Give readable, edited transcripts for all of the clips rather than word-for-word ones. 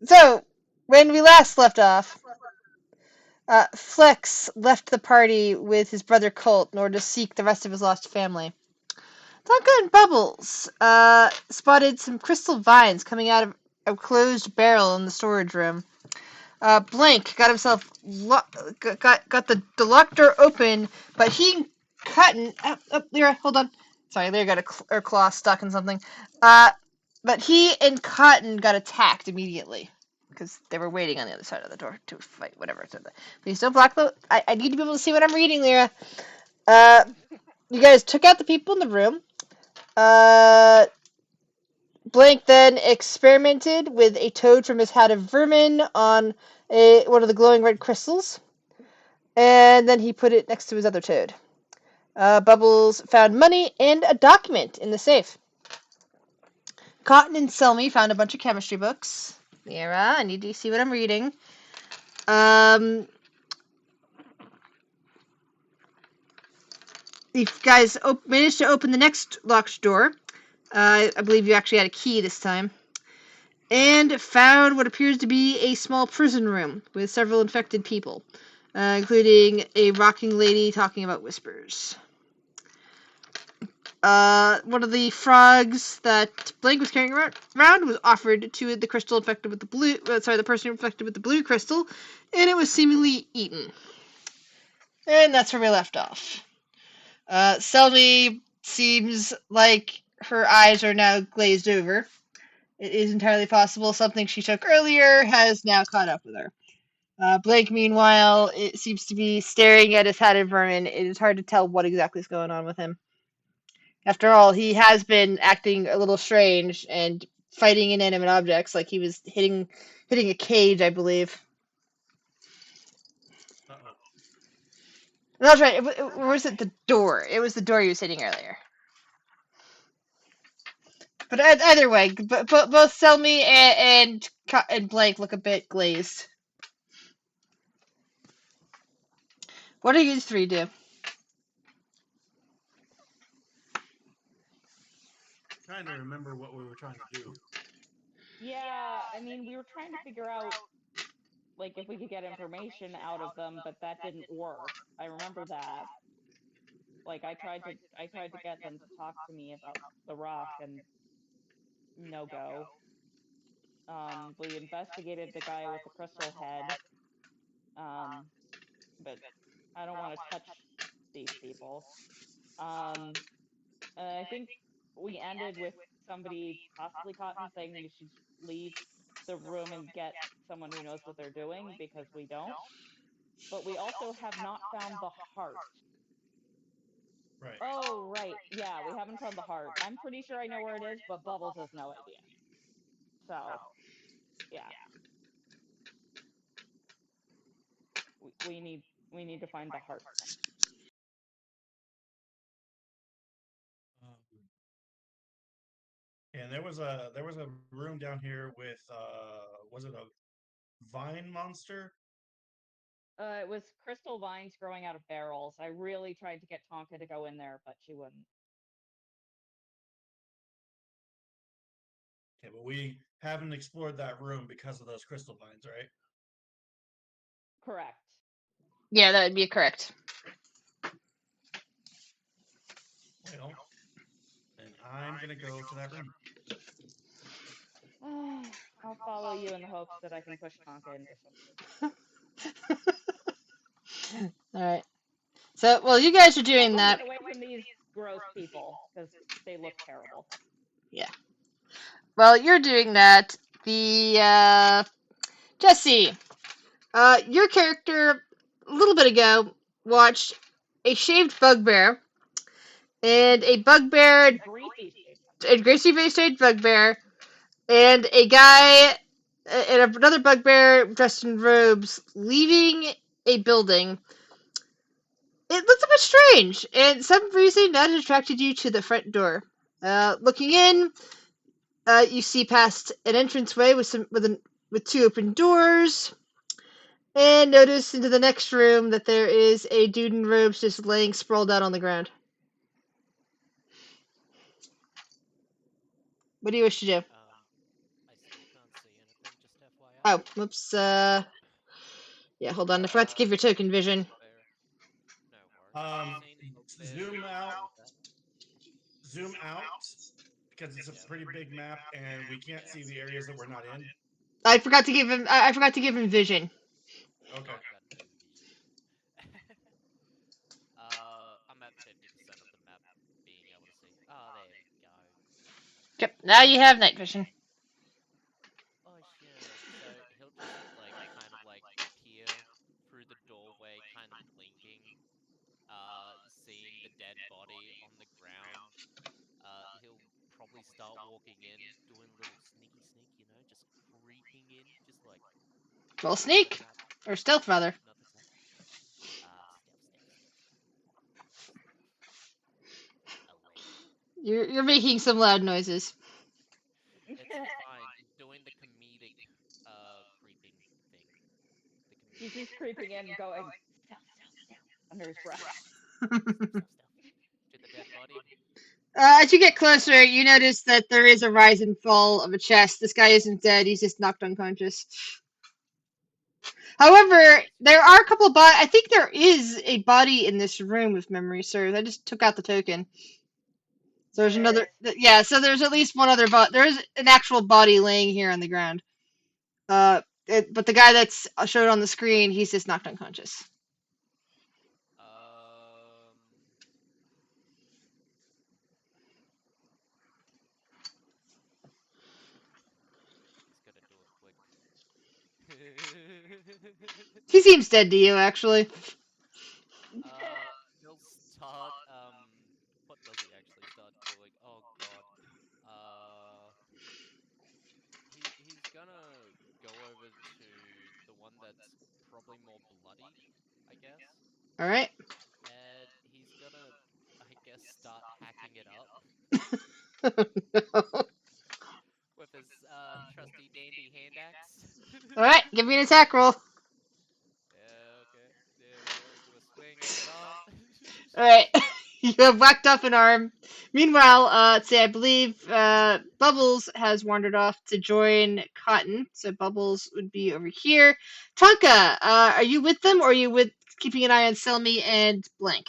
So, when we last left off, Flex left the party with his brother Colt in order to seek the rest of his lost family. Tonka and Bubbles spotted some crystal vines coming out of a closed barrel in the storage room. Blank got himself got the locked door open, but he and Cotton. Lyra, hold on. Sorry, Lyra got her claw stuck in something. But he and Cotton got attacked immediately because they were waiting on the other side of the door to fight. Whatever. Please don't block the. I need to be able to see what I'm reading, Lyra. Uh, you guys took out the people in the room. Uh, Blank then experimented with a toad from his hat of vermin on one of the glowing red crystals, and then he put it next to his other toad. Bubbles found money and a document in the safe. Cotton and Selmy found a bunch of chemistry books. Mira, I need to see what I'm reading. You guys managed to open the next locked door. I believe you actually had a key this time. And found what appears to be a small prison room with several infected people, including a rocking lady talking about whispers. One of the frogs that Blank was carrying around was offered to the crystal infected with the blue. The person infected with the blue crystal, and it was seemingly eaten. And that's where we left off. Selmy seems like her eyes are now glazed over. It is entirely possible something she took earlier has now caught up with her. Blake, meanwhile, it seems to be staring at his hatted vermin. It is hard to tell what exactly is going on with him. After all, he has been acting a little strange and fighting inanimate objects, like he was hitting a cage, I believe. Uh-oh. That's right. Or was it the door? It was the door he was hitting earlier. But either way, both Selmy and Blake look a bit glazed. What do you three do? Trying to remember what we were trying to do. Yeah, I mean, we were trying to figure out like if we could get information out of them, but that didn't work. I remember that. Like I tried to get them to talk to me about the rock and no go. We investigated the guy with the crystal head. Um, but I don't want to touch these people. Um, and I think we ended with somebody, possibly Cotton, saying we should leave the room and get someone who knows what they're doing because we don't. But we also have not found the heart. Right. Oh, right. Yeah, we haven't found the heart. I'm pretty sure I know where it is, but Bubbles has no idea. So, yeah, we need we need to find the heart. Um, and there was a room down here with was it a vine monster? It was crystal vines growing out of barrels. I really tried to get Tonka to go in there, but she wouldn't. Okay, but we haven't explored that room because of those crystal vines, right? Correct. Yeah, that would be correct. Well, then I'm gonna go to that room. I'll follow you in the hopes that I can push Tonka into All right. So, well, you guys are something. doing We'll that. get away from these gross people because they look terrible. Yeah. Well, you're doing that. The Jesse, your character a little bit ago watched a shaved bugbear and a bugbear, A greasy state. a greasy faced shaved bugbear, and a guy and another bugbear dressed in robes leaving a building. It looks a bit strange, and some reason that attracted you to the front door. Looking in, you see past an entranceway with two open doors, and notice into the next room that there is a dude in robes just laying sprawled out on the ground. What do you wish to do? Oh, whoops. Yeah, hold on. I forgot to give your token vision. Fair. No worries. Have you seen the bugbears Zoom that out, go with that? zoom out, because it's a Yeah. pretty big map, and we can't see the areas that we're not in. I forgot to give him. I forgot to give him vision. Okay. Oh, forgot to give you vision. I'm at 50% of the map being able to see. Oh, there we go. Yep. Now you have night vision. Awesome. So he'll just like kind of like peer through the doorway, kind of blinking, seeing the dead body on the ground. He'll probably start walking in, doing a little sneaky sneak, just creeping in, just like Well, nothing's sneak happened. or stealth rather. Nothing's happened. Stealth. A lady. You're making some loud noises. It's fine. Doing the comedic, creeping thing. The He's comedic. just creeping in, going stealth, stealth, stealth under his breath. Stealth. To the dead body. As you get closer, you notice that there is a rise and fall of a chest. This guy isn't dead; he's just knocked unconscious. However, there are a couple of bodies. I think there is a body in this room, if memory serves. I just took out the token. So there's There another. is. Yeah, so there's at least one other body. There is an actual body laying here on the ground. But the guy that's showed on the screen, he's just knocked unconscious. Um, he's gonna do it quick. He seems dead to you, actually. He'll start. What does he actually start doing? Oh God. Uh, he's gonna go over to the one that's probably more bloodied, I guess, All right. and he's gonna, I guess, start hacking it up No. with his trusty dandy hand axe. All right, give me an attack roll. Yeah, okay. There we go. Do a swing at his arm. All right, you have whacked off an arm. Meanwhile, let's see, I believe Bubbles has wandered off to join Cotton, so Bubbles would be over here. Tonka, are you with them, or are you with keeping an eye on Selmy and Blank?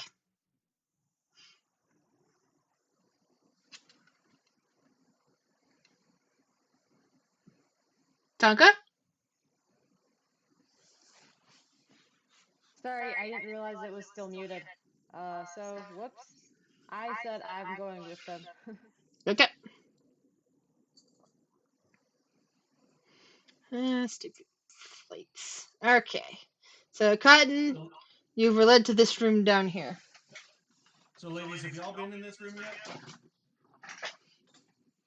Tonka? Sorry, I didn't realize it was still muted. So whoops. I said I'm going with them. Okay. Stupid plates. Okay. So, Cotton, So, you were led to this room down here. so ladies, have y'all been in this room yet?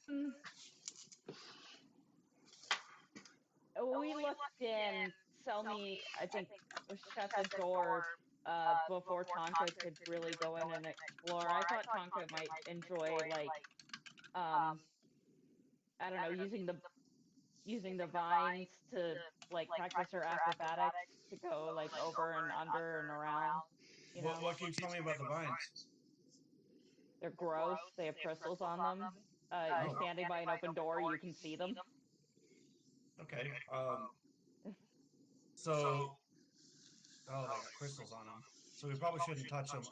Mm, we looked in. Selmy, I think, shut the door before Tonka could really go in and explore. I thought Tonka might enjoy um I don't know, using the vines to practice her acrobatics to go over and under and around. You know, What can you tell me about the vines? they're gross. They have crystals on them. You're Oh, standing by an open door, you can see them. okay. So, oh, they got crystals on them. So we probably shouldn't touch them.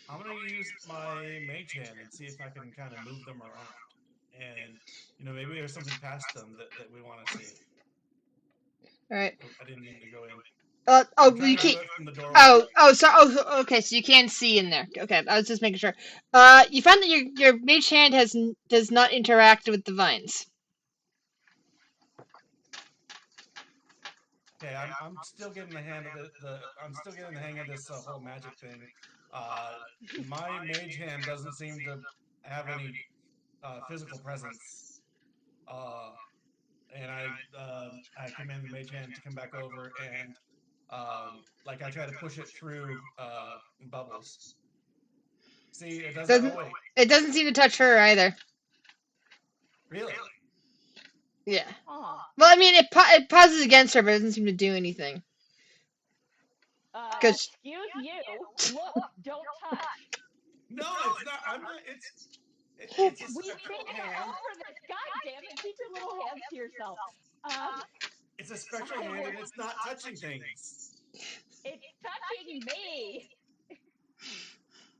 I'm gonna use my mage hand and see if I can kind of move them around. And maybe there's something past them that we want to see. All right. Oh, I didn't mean to go in. Oh, I'm trying you to do can't. it from the doorway. Oh, so okay, so you can see in there. Okay, I was just making sure. You found that your mage hand does not interact with the vines. Okay, I'm still getting the hand of the I'm still getting the hang of this whole magic thing. Uh, my mage hand doesn't seem to have any physical presence. Uh, and I command the mage hand to come back over and like I try to push it through bubbles. See, it doesn't. Oh Doesn't wait, it doesn't seem to touch her either. really? Yeah. Huh. Well, I mean, it pauses against her, but it doesn't seem to do anything. Cause Excuse you. Look, don't touch. No, it's not. I'm not. It's a We coat made it hand. over this. God damn it! Keep your little hands to yourself. Um. It's a spectral I hand was. and it's not touching things. It's touching me.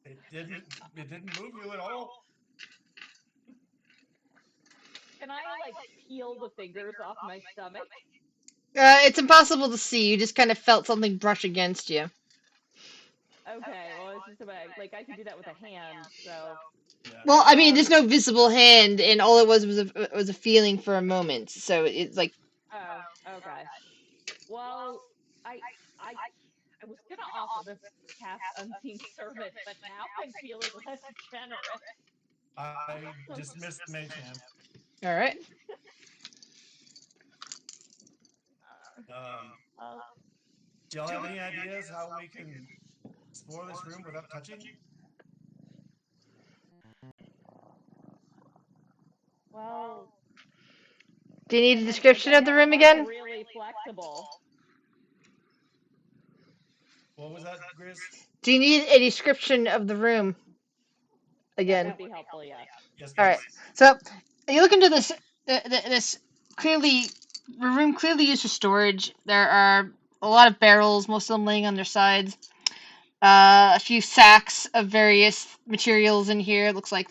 It didn't. It didn't move you at all. Can I like peel the fingers off my stomach? It's impossible to see. You just kind of felt something brush against you. Okay, well it's just about like I could do that with a hand, so Yeah. Well, I mean, um there's no visible hand, and all it was a feeling for a moment. So it's like, oh, okay. Well, I I I was gonna offer to cast Unseen Servant, but now I'm feeling less generous. I dismissed Mage Hand. all right. Um, uh, do y'all have any ideas how we can explore this room without touching? well, Do you need a again, description of the room I'm again? really flexible. What was that, Grizz? Do you need a description of the room That again? would be helpful, yes. Yes, All right. please. So you look into this clearly the room clearly used for storage. There are a lot of barrels, most of them laying on their sides. A few sacks of various materials in here. It looks like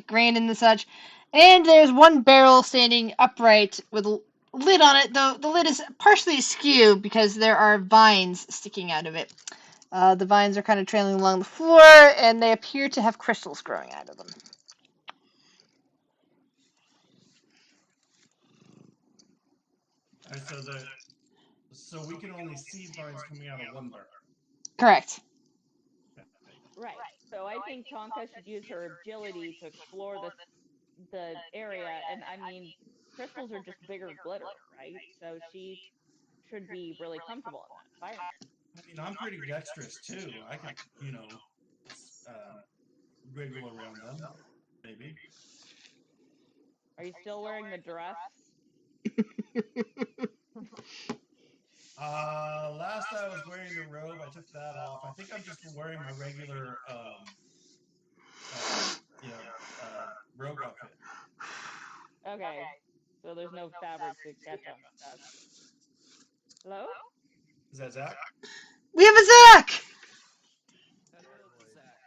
grain and such. And there's one barrel standing upright with a lid on it, though the lid is partially askew because there are vines sticking out of it. The vines are kind of trailing along the floor, and they appear to have crystals growing out of them. All right, so we can only see vines coming out of one barrel. Correct. Okay. Right. So I think Tonka should use her agility to explore the area, and I mean, crystals are just bigger glitter, right? So she should be really comfortable in that environment. I mean, I'm pretty dexterous too. I could, wriggle around them, maybe. Are you still wearing the dress? Last I was wearing the robe. I took that off. I think I'm just wearing my regular, uh, you know, rogue outfit. Okay. So there's no fabric to catch on stuff. Hello? Is that Zach? We have a Zach! Hello, Zach.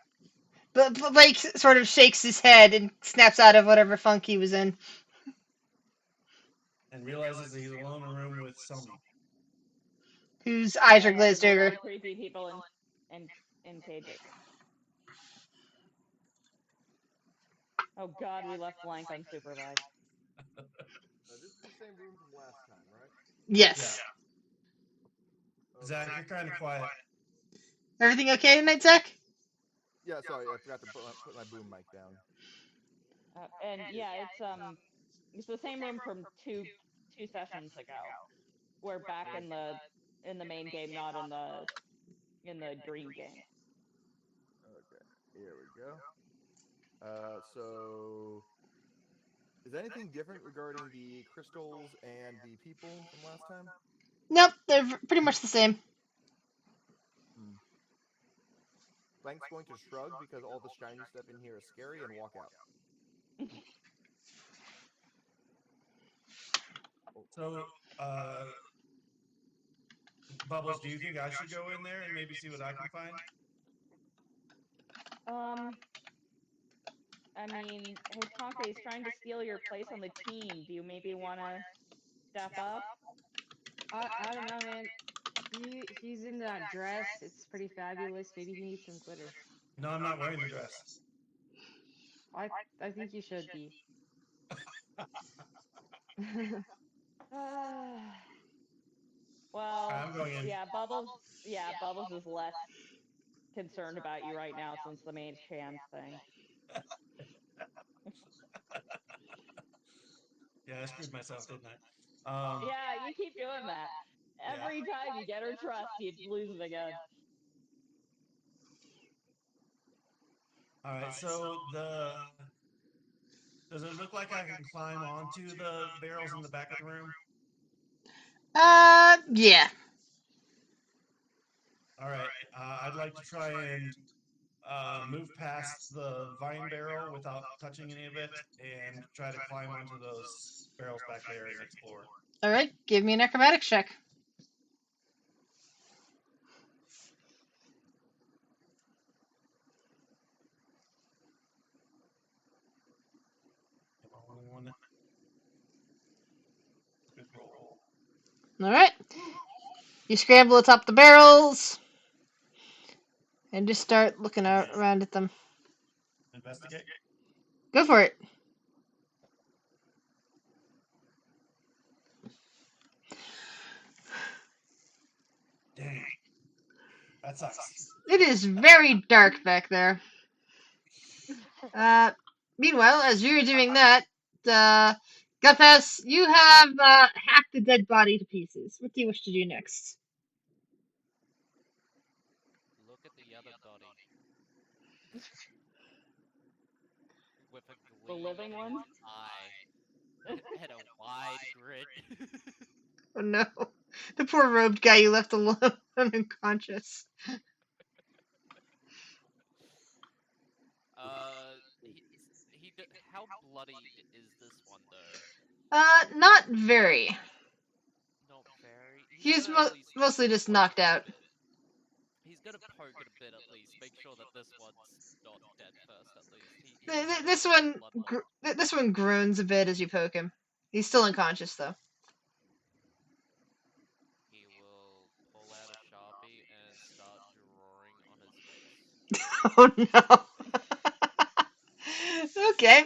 But Blake sort of shakes his head and snaps out of whatever funk he was in. And realizes that he's alone in a room with Selmy. Whose eyes are Yeah, because glazed we're over. both creepy people in cages. Oh God, we left blank unsupervised. This is the same room from last time, right? Yeah. Yes. Okay. Zach, you're kind of quiet. Everything okay tonight, Zach? Yeah, sorry, I forgot to put my boom mic down. And yeah, it's the same room from two sessions ago. We're back in the main game, not in the dream game. Okay, here we go. So is anything different regarding the crystals and the people from last time? Nope, they're pretty much the same. Hmm. Blank's going to shrug because all the shiny stuff in here is scary and walk out. So, Bubbles, do you think I should go in there and maybe see what I can find? Um, I mean, hey Tonka, he's trying to steal your place on the team. Do you maybe want to step up? I don't know, man. He's in that dress. It's pretty fabulous. Maybe he needs some glitter. No, I'm not wearing the dress. I I think you should be. All right, Well, I'm going in. yeah, Bubbles. Yeah, Bubbles is less concerned about you right now since the mage hand thing. Yeah, I screwed myself, didn't I? Yeah, you keep doing that. Yeah. Every time you get her trust, you lose it again. All right. So does it look like I can climb onto the barrels in the back of the room? Yeah. All right. I'd like to try and move past the vine barrel without touching any of it, and try to climb onto those barrels back there and explore. All right, give me an acrobatics check. Only one. Good roll. All right, you scramble atop the barrels and just start looking around at them. Investigate. Go for it. Dang. That sucks. It is very dark back there. Meanwhile, as you're doing that, Guthouse, you have hacked the dead body to pieces. What do you wish to do next? Look at the other body with a The gleam living in one? its eye and a wide grin. Oh no, the poor robed guy you left alone unconscious. How bloodied is this one though? Not very. Not very. He's He's gonna at least mostly just poke knocked it a out. bit. He's gonna poke it a bit at least. Make sure that this one's not dead first. At least he doesn't want This to take one, a blood loss. this one groans a bit as you poke him. He's still unconscious though. He will pull out a sharpie and start drawing on his face. Oh no. Okay.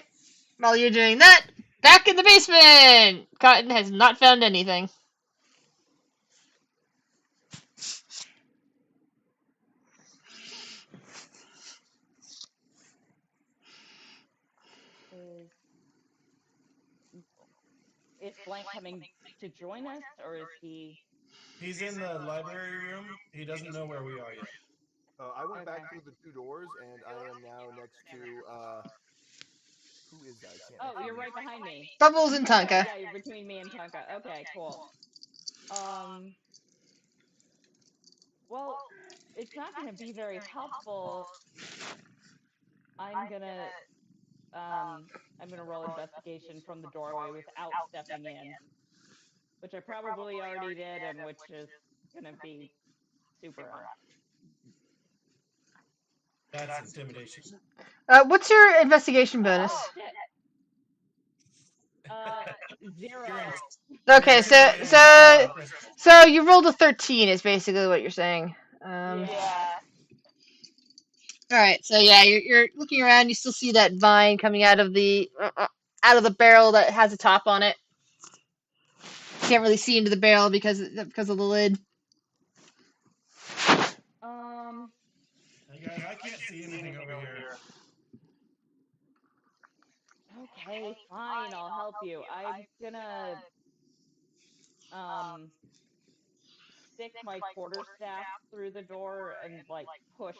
While you're doing that, back in the basement! Cotton has not found anything. Is is Blank coming to join us, or is he? He's in the library room. He doesn't know where we are yet. I went Okay. back through the 2 doors, and I am now next to who is that? I can't Oh, you're actually. right behind me. Bubbles and Okay, Tonka. yeah, you're between me and Tonka. Okay, cool. Well, it's not going to be very helpful. I'm gonna I'm gonna roll investigation from the doorway without stepping in, which I probably already did, and which is gonna be super rough. That's intimidation. What's your investigation bonus? Oh shit. 0. You're, in, you're Okay, intimidating Crystal. so you rolled a 13 is basically what you're saying. Yeah. All right, so yeah, you're looking around. You still see that vine coming out of the barrel that has a top on it. Can't really see into the barrel because of the lid. Um. Hey guys, I can't see anything over here. Okay, fine. I'll help you. I'm gonna um stick my quarterstaff through the door and like push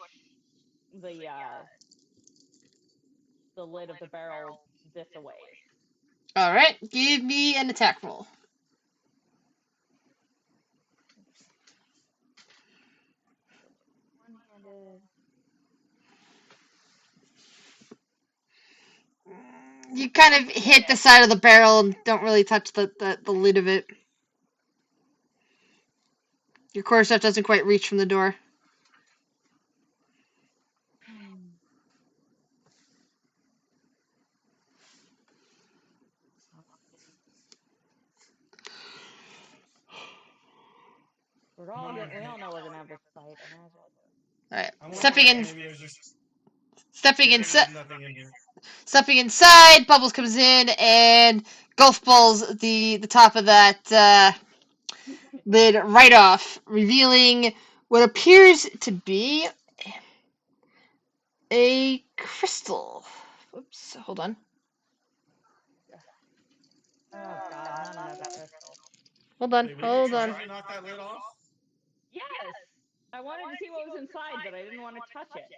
the uh the lid of the barrel this a ways. All right, give me an attack roll. One-handed. You kind of hit the side of the barrel and don't really touch the lid of it. Your quarterstaff doesn't quite reach from the door. We all know we're gonna have this fight. I might as well do it. All right, I'm looking up. Maybe there's just. stepping Maybe inside. there's nothing in here. Stepping inside, Bubbles comes in and golf balls the top of that lid right off, revealing what appears to be a crystal. Oops, hold on. Oh God, not another crystal. Hold on, Wait, were you hold on. trying to knock that lid off? Yes, I wanted to see what was inside, but I didn't want to touch it.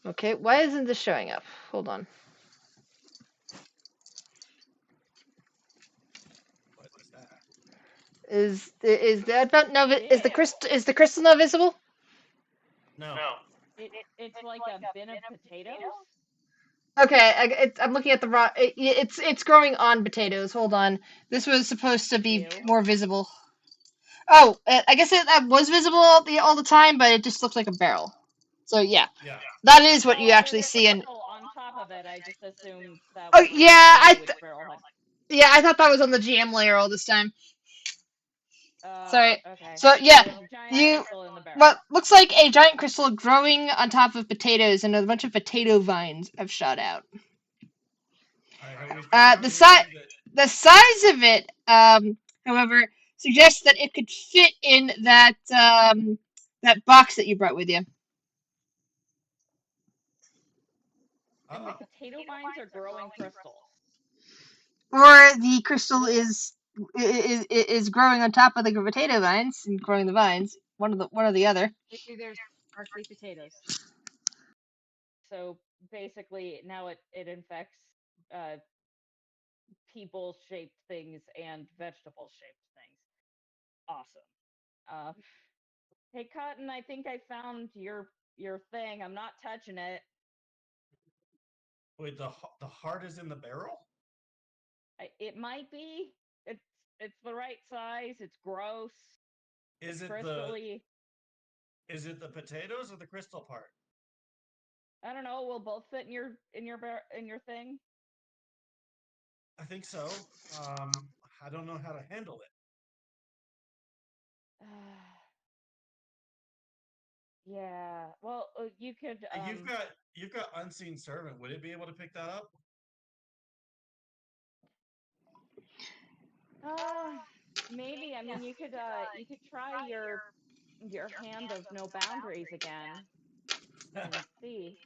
Okay, why isn't this showing up? Hold on. What is that? Is the crystal not visible? like a bin of potatoes. Okay, I'm looking at the raw. It's growing on potatoes. Hold on. This was supposed to be Ew. more visible. Oh, I guess it was visible all the time, but it just looks like a barrel. So yeah, Yeah. that is what Well, you there's actually a see. And barrel on top of it. I just assumed that oh was yeah, exactly which barrel had. yeah, I thought that was on the GM layer all this time. Sorry. Okay. So So yeah, there's a giant you crystal in the barrel. what looks like a giant crystal growing on top of potatoes, and a bunch of potato vines have shot out. All right. Have we found anything that? The size of it, however, suggests that it could fit in that box that you brought with you. And the potato vines are growing crystals. Or the crystal is growing on top of the potato vines and growing the vines. One or the other. Maybe there's sparkly potatoes. So basically, now it infects people-shaped things and vegetable-shaped things. Awesome. Uh, hey, Cotton, I think I found your thing. I'm not touching it. Wait, the heart is in the barrel. It might be. It's the right size. It's gross. Is It's it crystally. Is it the potatoes or the crystal part? I don't know. Will both fit in your thing? I think so. I don't know how to handle it. Yeah. Well, you could. You've got unseen servant. Would it be able to pick that up? Uh, maybe. I mean, you could try your hand of no boundaries again and see.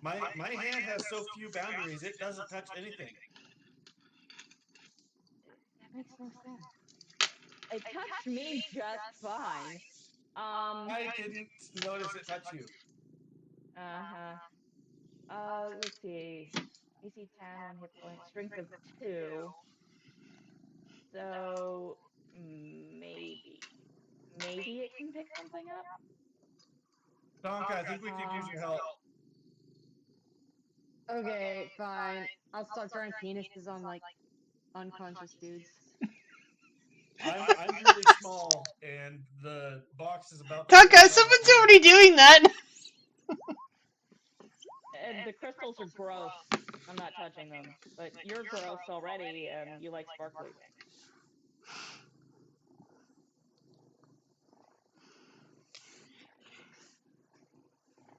my my hand has so few boundaries. It doesn't touch anything. That makes no sense. It touched me just fine. I didn't notice it touch you. Uh-huh. Let's see. AC 10, 1 hit point, strength of 2. So maybe it can pick something up. Donka, I think we could use your help. Okay, fine. I'll stop drawing penises on like unconscious dudes. I'm really small, and the box is about the same Taka, size as someone's me. already doing that. And the crystals are gross. I'm not touching them. But you're gross already, and you like sparkly things.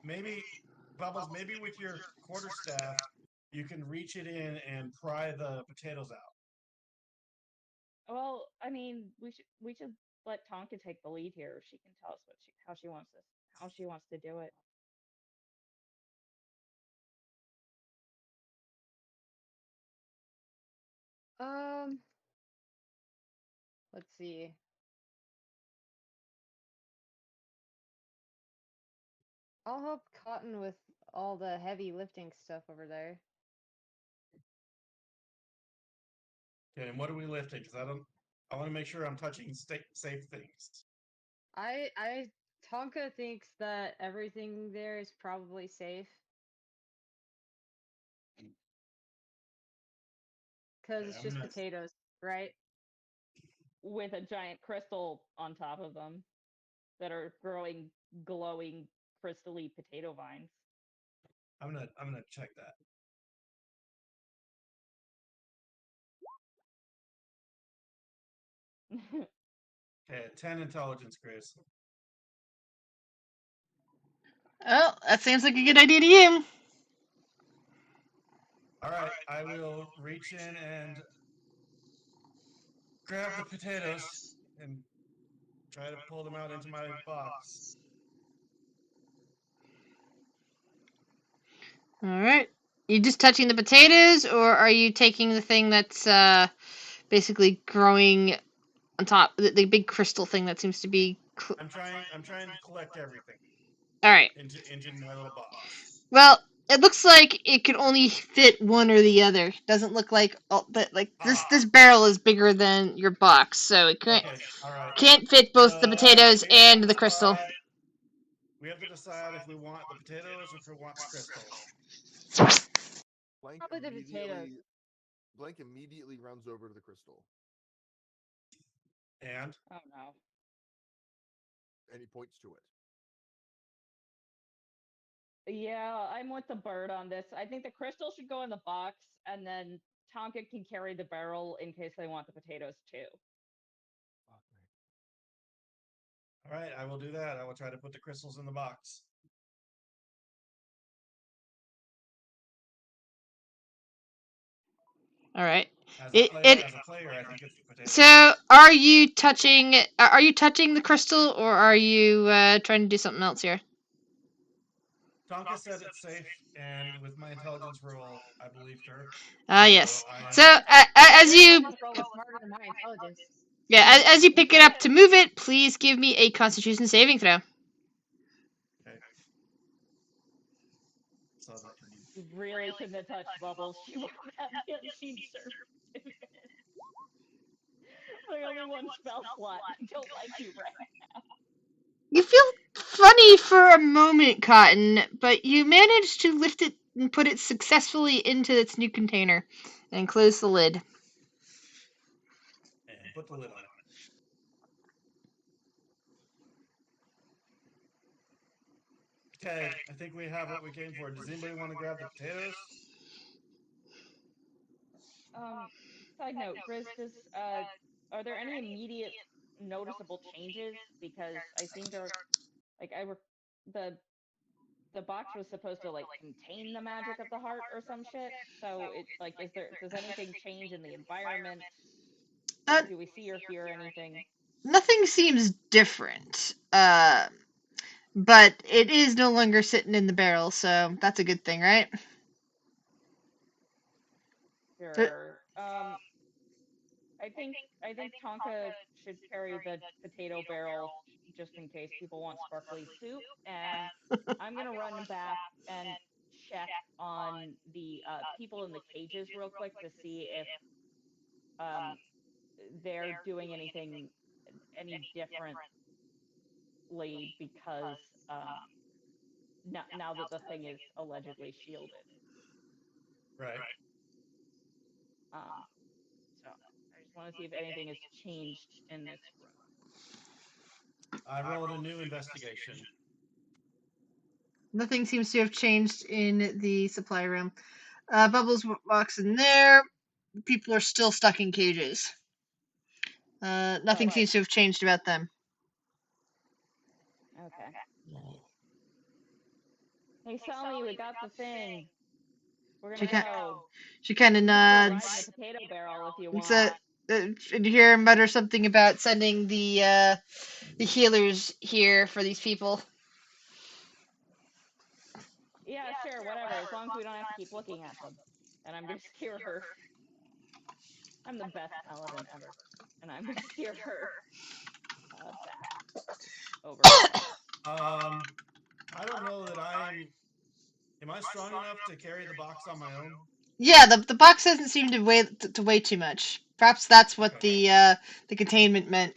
Maybe, Bubbles, maybe with your quarterstaff, you can reach it in and pry the potatoes out. Well, I mean, we should let Tonka take the lead here. She can tell us how she wants to do it. Um, let's see. I'll help Cotton with all the heavy lifting stuff over there. Okay, and what are we lifting? Because I want to make sure I'm touching safe things. Tonka thinks that everything there is probably safe. Because it's just potatoes, right? With a giant crystal on top of them that are growing glowing crystally potato vines. I'm gonna check that. Okay, 10 intelligence, Grace. Oh, that seems like a good idea to you. All right, I will reach in and grab the potatoes and try to pull them out into my box. All right. You just touching the potatoes, or are you taking the thing that's basically growing on top, the big crystal thing that seems to be? I'm trying to collect everything. All right. Into my little box. Well, it looks like it could only fit one or the other. Doesn't look like this barrel is bigger than your box, so it Okay, all right. can't fit both the potatoes Maybe we and have the to crystal. We have to decide if we want the potatoes or if we want the crystal. Blank Probably the potatoes. immediately runs over to the crystal, And Oh no. and he points to it. Yeah, I'm with the bird on this. I think the crystal should go in the box, and then Tonka can carry the barrel in case they want the potatoes too. all right, I will do that. I will try to put the crystals in the box. All right. As It, a player, I think it's the potatoes. so are you touching? Are you touching the crystal, or are you trying to do something else here? Tonka said it's safe, and with my intelligence roll, I believed her. Ah, So yes. I So am. as Your you intelligence roll was smarter than my intelligence. as you pick it up to move it, please give me a Constitution saving throw. Okay. 17. You really shouldn't have touched Bubbles. She won't have it. She'd survive. My only one spell slot. I don't like you right. You feel funny for a moment, Cotton, but you manage to lift it and put it successfully into its new container and close the lid. And put the lid on it. Okay, I think we have what we came for. Does anybody want to grab the potatoes? Side note, Grizz, does are there any immediate noticeable changes? Because I seem to like I were the the box was supposed to like contain the magic of the heart or some shit. So it like is there does anything change in the environment? Uh, Do we see or hear anything? Nothing seems different, but it is no longer sitting in the barrel, so that's a good thing, right? Sure. I think Tonka should carry the potato barrel just in case people want sparkly soup, and I'm gonna run back and check on the people in the cages real quick to see if um, they're doing anything any differently because now that the thing is allegedly shielded. Right. Um, so I just want to see if anything has changed in this room. I rolled a new investigation. Nothing seems to have changed in the supply room. Bubbles walks in there. People are still stuck in cages. Nothing seems to have changed about them. Okay. Hey, Sally, we got the thing. We're She gonna kind, go. she kind of You can still ride in the nods. potato barrel if you It's want. and you hear him mutter something about sending the healers here for these people. Yeah, sure, whatever. As long as we don't have to keep looking at them. And I'm gonna steer her. I'm the best paladin ever, and I'm gonna steer her back over. I don't know that I'm. Am I strong enough to carry the box on my own? Yeah, the box doesn't seem to weigh too much. Perhaps that's what Okay. the containment meant.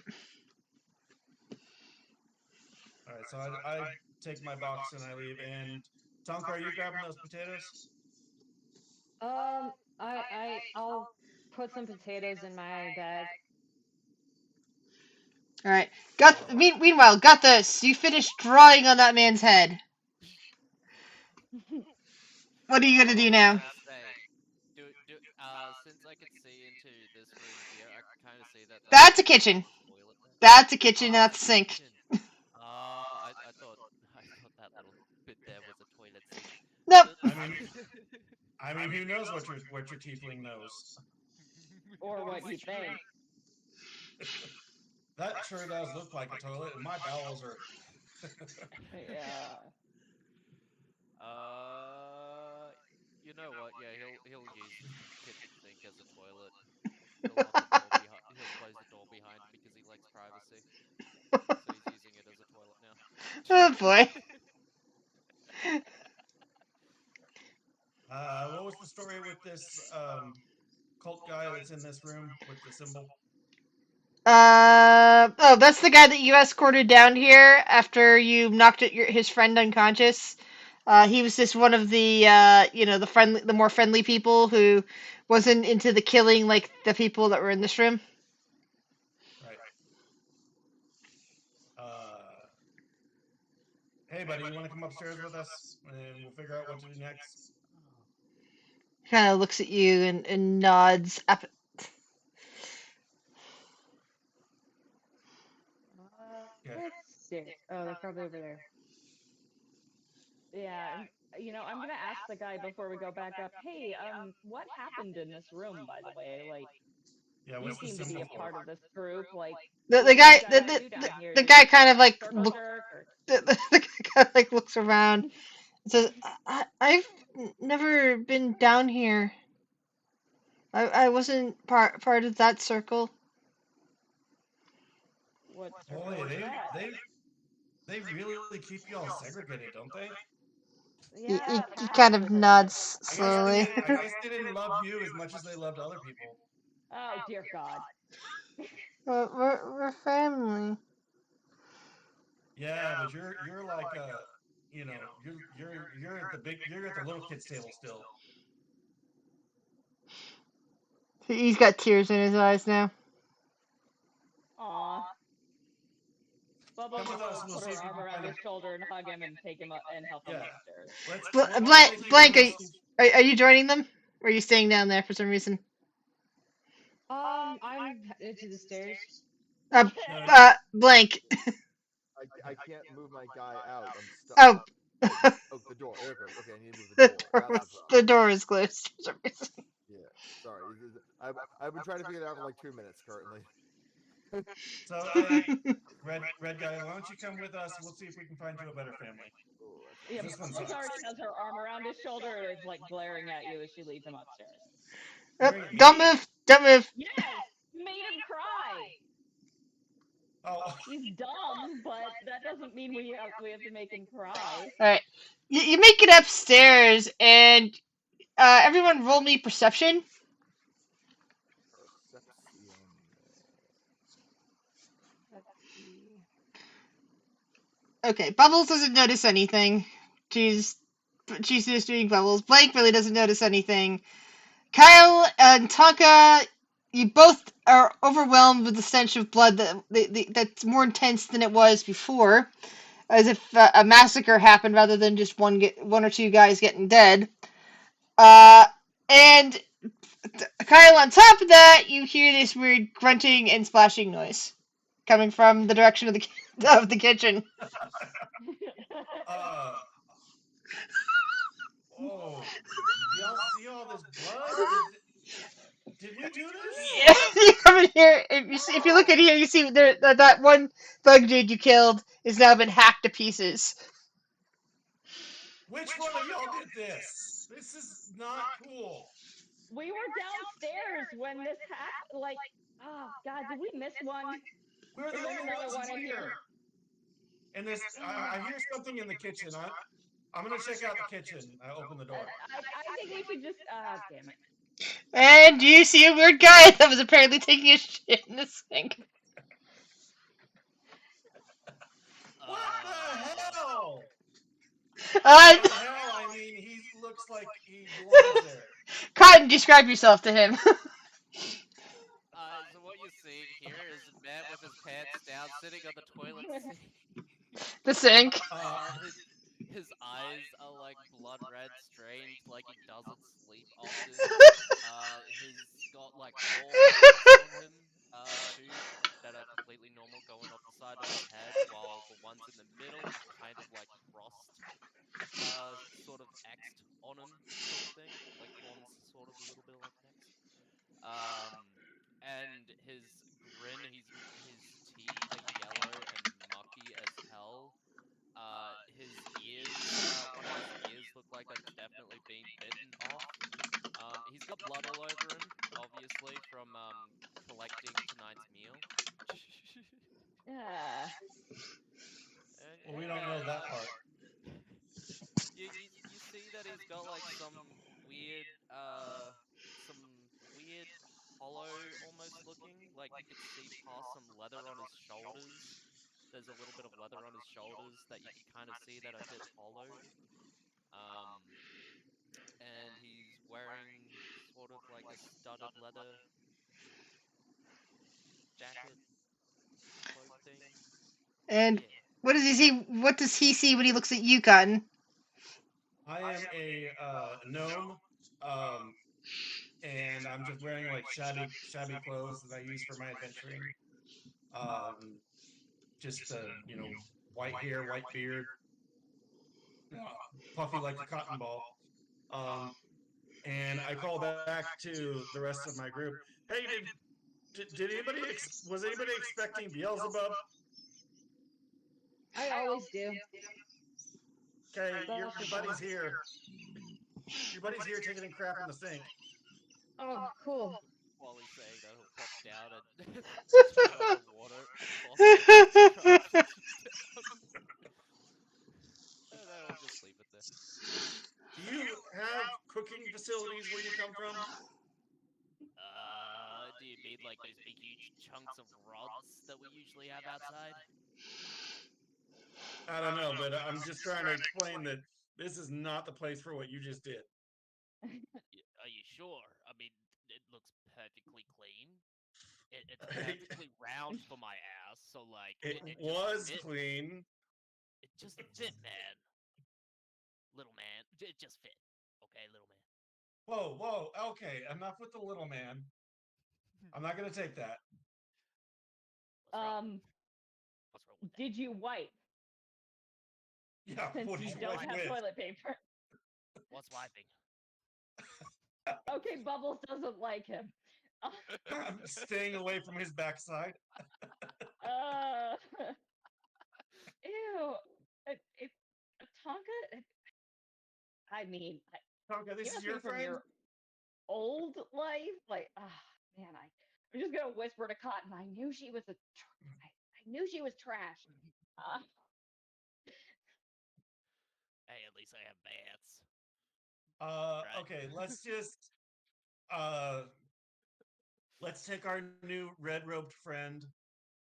All right, so I take my box and I leave. And Tonka, are you grabbing those potatoes? I'll put some potatoes in my bag. All right. Meanwhile, got this. You finished drawing on that man's head. What are you gonna do I was now? gonna say, since I could see into this room here, I can kind of see that That's a there's a kitchen. toilet there. That's a kitchen. Ah, That's a it's a sink. kitchen. I thought I thought that little bit there was a toilet seat. Nope. I mean, who knows what your tiefling knows? Or what he thinks. That sure does look like a toilet, and my bowels are. Yeah. You know what? Yeah, he'll use the kitchen sink as a toilet. He'll lock the door behind. He'll close the door behind him because he likes privacy. So he's using it as a toilet now. Oh boy. What was the story with this cult guy that's in this room with the symbol? Oh, that's the guy that you escorted down here after you knocked his friend unconscious. He was just one of the, the more friendly people who wasn't into the killing like the people that were in this room. Right. Uh, hey, buddy, you want to come upstairs with us, and we'll figure out what to do next. Kind of looks at you and nods. Yeah. What stairs? Oh, they're probably over there. Yeah, I'm gonna ask the guy before we go back up. Hey, what happened in this room, by the way? Like, Yeah. you What's the seem to be symbol a for? part of this group. Like, The what do you guy guys do down here? the Do you guy just kind of like like circle jerk or? the guy kind of like looks around and says, I've never been down here. I wasn't part of that circle. What circle Boy, is that? they really keep you all segregated, don't they? Yeah, He kind of fascism. nods I guess they slowly. didn't. I guess they didn't love you as much as they loved other people. Oh dear God. We're family. Yeah, but you're like you're at the big you're at the little kids table still. He's got tears in his eyes now. Aw. Bubbles Come with us, will and we'll put see her if we arm can around find a. his shoulder and hug him and take him up and help him Yeah, upstairs. let's. I'll Blank, take you and Blank, we'll see. are you joining them? Or are you staying down there for some reason? I'm headed to the stairs. No, Blank. I can't move my guy out. I'm stuck. Oh. Oh, the door. There it goes. Okay, I need to move the the, door. door That's the was, problem. the door is closed for some reason. Yeah. Sorry. I've been trying to figure it out for like 2 minutes currently. so hey, red guy, why don't you come with us? We'll see if we can find you a better family. Oh, that's Yeah, This one Bubbles sucks. already has her arm around his shoulder and is like glaring at you as she leads him upstairs. Glaring at Don't me? move. Don't move. Yes, you made him cry. Oh, He's dumb, but that doesn't mean we have to make him cry. All right. You make it upstairs, and everyone roll me perception. Perception. Let's see. Okay, Bubbles doesn't notice anything. She's just doing Bubbles. Blank really doesn't notice anything. Kyle and Tonka, you both are overwhelmed with the stench of blood that's more intense than it was before, as if a massacre happened rather than just one or two guys getting dead. And Kyle, on top of that, you hear this weird grunting and splashing noise coming from the direction of the kitchen. uh, oh, do y'all see all this blood? Did we do this? Yeah, you come in here. If you look at here, you see there that one thug dude you killed has now been hacked to pieces. Which one of y'all did this? This is not cool. We were downstairs when this happened. Like, oh God, did we miss one? We're Is the there only another ones one in here. here? And this, I hear something in the kitchen. I'm gonna check out the kitchen. I open the door. I think we should just. Damn it. And you see a weird guy that was apparently taking a shit in the sink. What the hell? Uh, By hell, I mean he looks like he belongs there. Cotton, describe yourself to him. So what you're seeing here is a man with his pants down, sitting on the toilet seat. The sink. His eyes are like blood red, strange, like he doesn't sleep often. He's got like 4 hairs on him, too, that are completely normal going off the side of his head, while the ones in the middle are kind of like crossed, sort of X'd on him, sort of thing. Like one's sort of a little bit like an X. And his grin, his teeth are yellow and mucky as hell. His ears, one of his ears look like they've definitely been bitten off. He's got blood all over him, obviously from collecting tonight's meal. Yeah. Well, we don't know that part. You see that he's got like some weird hollow almost looking. Like you could see past some leather on his shoulders. There's a little bit of leather on his shoulders that you could kind of see that are a bit hollowed. Um, and he's wearing sort of like a studded leather jacket cloak thing. And Yeah. what does he see? What does he see when he looks at you, Cotton? I am a gnome, um, and I'm just wearing like shabby clothes that I use for my adventuring. Um, just white hair, white beard, uh, puffy like a cotton ball. Um, and I call back to the rest of my group. Hey, did anybody was anybody expecting Beelzebub? I always do. Okay, Especially your fun. buddy's here. Your buddy's here taking a crap in the sink. Oh, cool. While he's saying that, he'll pop down and turn on the water, toss it into his cup, and sit down. And then he'll just leave it there. Do you have cooking facilities where you come from? Do you mean like those big, huge chunks of rods that we usually have outside? I don't know, but I'm just trying to explain that this is not the place for what you just did. Are you sure? I mean, it looks perfectly clean. It's perfectly round for my ass, so like It it just was fit. clean. It just fit, man. Little man, it just fit. Okay, little man. Whoa. Okay, enough with the little man. I'm not gonna take that. What's wrong? Um, What's wrong with that? did you wipe Yeah, since what you did you Oh, don't wipe have wiping. with? toilet paper? What's wiping? Okay, Bubbles doesn't like him. I'm staying away from his backside. Uh, ew. It, Tonka. I mean, Tonka, he this is must your be from friend? your old life. Like, man, I'm just gonna whisper to Cotton. I knew she was I knew she was trash. Uh, Hey, at least I have pants. Right? Okay, uh let's take our new red robed friend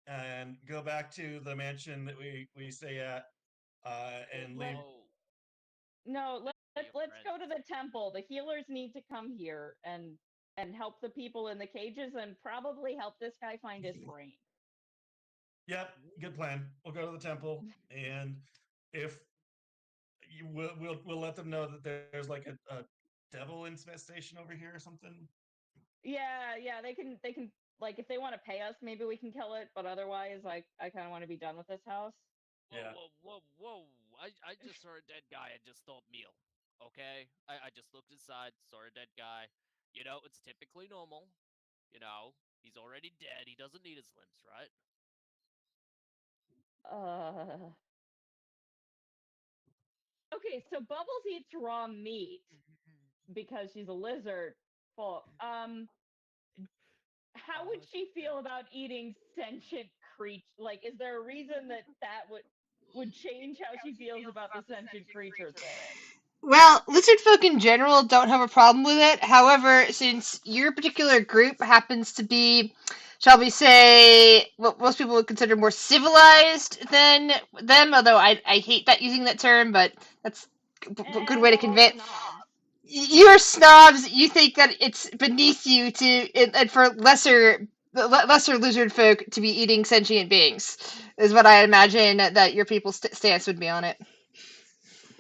and go back to the mansion that we stay at Whoa, and leave. let whoa. No, Be a let's friend. go to the temple. The healers need to come here and help the people in the cages and probably help this guy find his brain. Yep, good plan. We'll go to the temple, and if we'll let them know that there's like a devil infestation over here or something. Yeah, they can like if they want to pay us, maybe we can kill it, but otherwise I kind of want to be done with this house. Whoa, Yeah. whoa, whoa, whoa. I just saw a dead guy and just thought meal. Okay? I just looked inside, saw a dead guy. You know, it's typically normal. You know, he's already dead. He doesn't need his limbs, right? Uh Okay, so Bubbles eats raw meat because she's a lizard. Well, how would she Yeah. feel about eating sentient creature? Like, is there a reason that would change how she feels about the sentient creature thing? Well, lizard folk in general don't have a problem with it. However, since your particular group happens to be, shall we say, what most people would consider more civilized than them, although I hate that using that term, but that's a good And way to we're all convey it. snobs. You're snobs. You think that it's beneath you and for lesser lizard folk to be eating sentient beings, is what I imagine that your people's stance would be on it.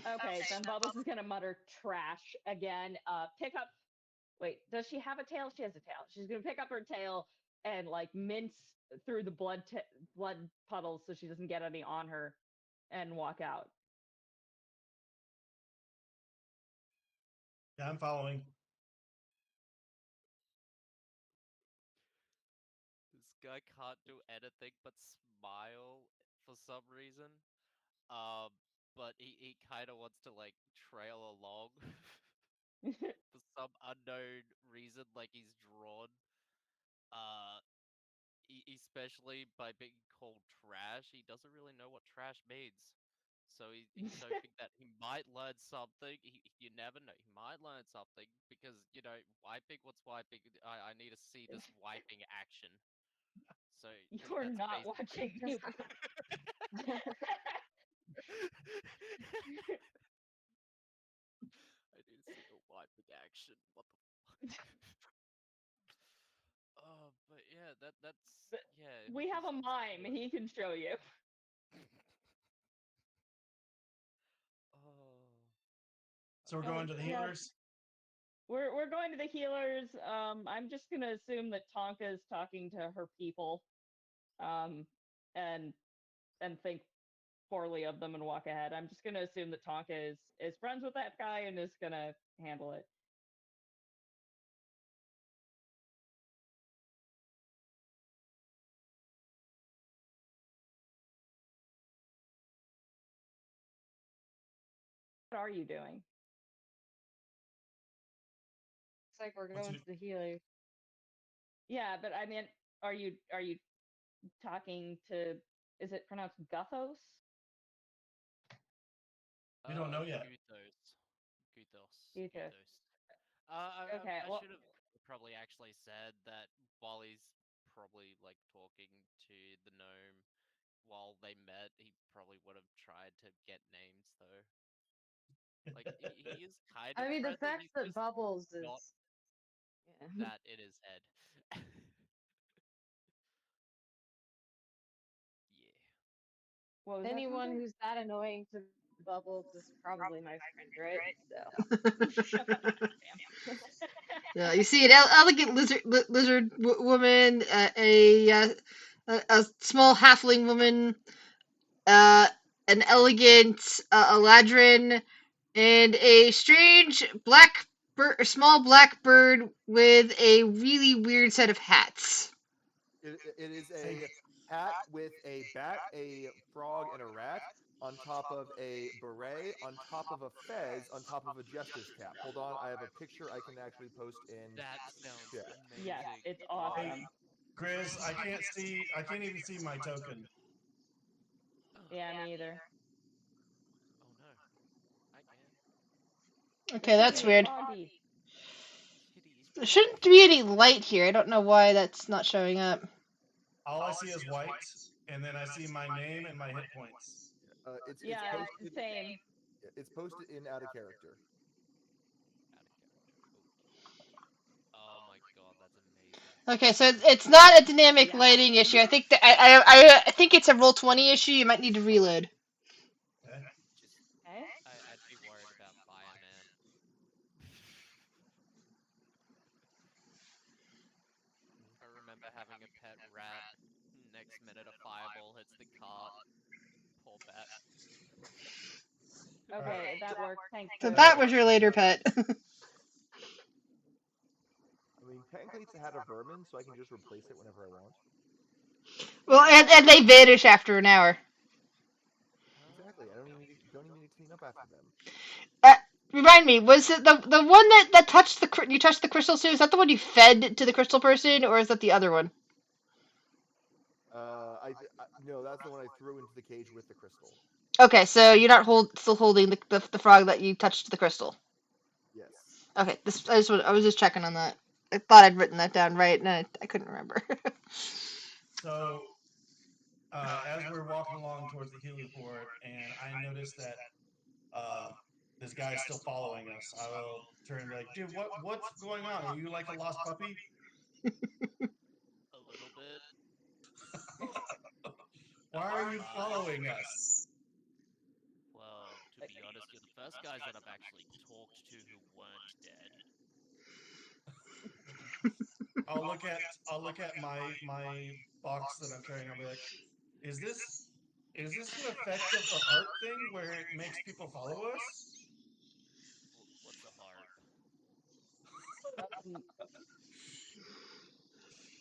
Okay, then Bubbles is gonna mutter trash again. Pick up. Wait, does she have a tail? She has a tail. She's gonna pick up her tail and like mince through the blood puddles so she doesn't get any on her, and walk out. Yeah, I'm following. This guy can't do anything but smile for some reason. Um, but he kind of wants to like trail along for some unknown reason. Like he's drawn. Uh, especially by being called trash, he doesn't really know what trash means. So he's hoping that he might learn something. You never know. He might learn something because wiping. What's wiping? I need to see this wiping action. So You're that's not basically. watching you. I need to see the wiping action. What the fuck? But yeah, that's yeah. We have a mime. He can show you. Oh, So we're Oh, going to the yeah. healers. We're going to the healers. I'm just gonna assume that Tonka is talking to her people, and think poorly of them and walk ahead. I'm just gonna assume that Tonka is friends with that guy and is gonna handle it. What are you doing? Looks like we're What's going your- to the healer. Yeah, but I mean, are you talking to? Is it pronounced Guthos? We don't know yet. Guthos. Guthos. Guthos. Guthos. Okay. I Well, should have probably actually said that while he's probably like talking to the gnome while they met, he probably would have tried to get names though. Like he is kind of I mean, the friendly. fact He's that just Bubbles not is. Yeah. that in his head. Yeah. what was that, Anyone Tonka? who's that annoying to Bubbles is probably my friend, right? So. Damn. Yeah, you see an elegant lizard woman, a small halfling woman, an elegant eladrin, and a strange small black bird with a really weird set of hats. It is Hey, a hat with a bat, a frog, and a rat on top of a beret, on top of a fez, on top of a jester's cap. Hold on, I have a picture I can actually post in That sounds chat. Yes, amazing. it's hey, awesome. Grizz, I can't see. I can't even see my token. Yeah, me either. Oh no, I can. Okay, The that's city is weird. foggy. City is There foggy. shouldn't be any light here. I don't know why that's not showing up. All I see is white, and then I see my name and my hit points. It's Yeah, posted. same. It's posted in out of character. Out of character. Okay. Oh my god, that's amazing. Okay, so it's not a dynamic Yeah. lighting issue. I think that I think it's a roll 20 issue. You might need to reload. Okay. Just Okay. I'd be worried about fireman. I remember having a pet rat. Next minute, a fireball hits the cart. Poor bat. All right. Okay, that worked. Thanks, So Grizz. that was your later pet. I mean, technically it's a hat of vermin, so I can just replace it whenever I want. Well, and they vanish after an hour. Exactly. I don't even need to clean up after them. Uh, Remind me, was it the one that touched you touched the crystal to? Is that the one you fed to the crystal person, or is that the other one? No, that's the one I threw into the cage with the crystal. Okay, so you're not still holding the frog that you touched to the crystal. Yes. Okay, I was just checking on that. I thought I'd written that down right, and I couldn't remember. So as we're walking along towards the healer horde, and I notice that this guy is still following us, I will turn and be like, "Dude, what's going on? Are you like a lost puppy?" A little bit. Why are you following us? Well, to be honest, you're the first guys that I've actually talked to who weren't dead. I'll look at my box that I'm carrying. I'll be like, "Is this an effect of the heart thing where it makes people follow us?" What's a heart? Um,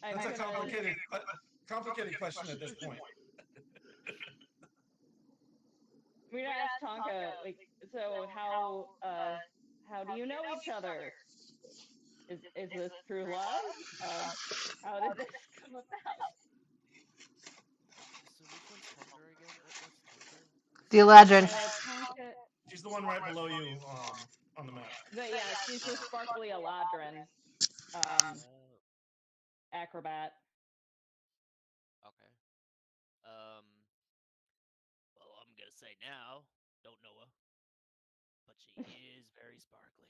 I'm That's a gonna. complicated question at this point. I'm gonna ask Tonka, like, so how do you know each other? Is this true love? How did this come about? So which one's Tonker again? What's Tonker? The Eladrin. Tonka. She's the one right below you on the map. Yeah, she's the Oh, sparkly Eladrin oh, acrobat. okay. Um, well, I'm gonna say now, don't know her, but she is very sparkly.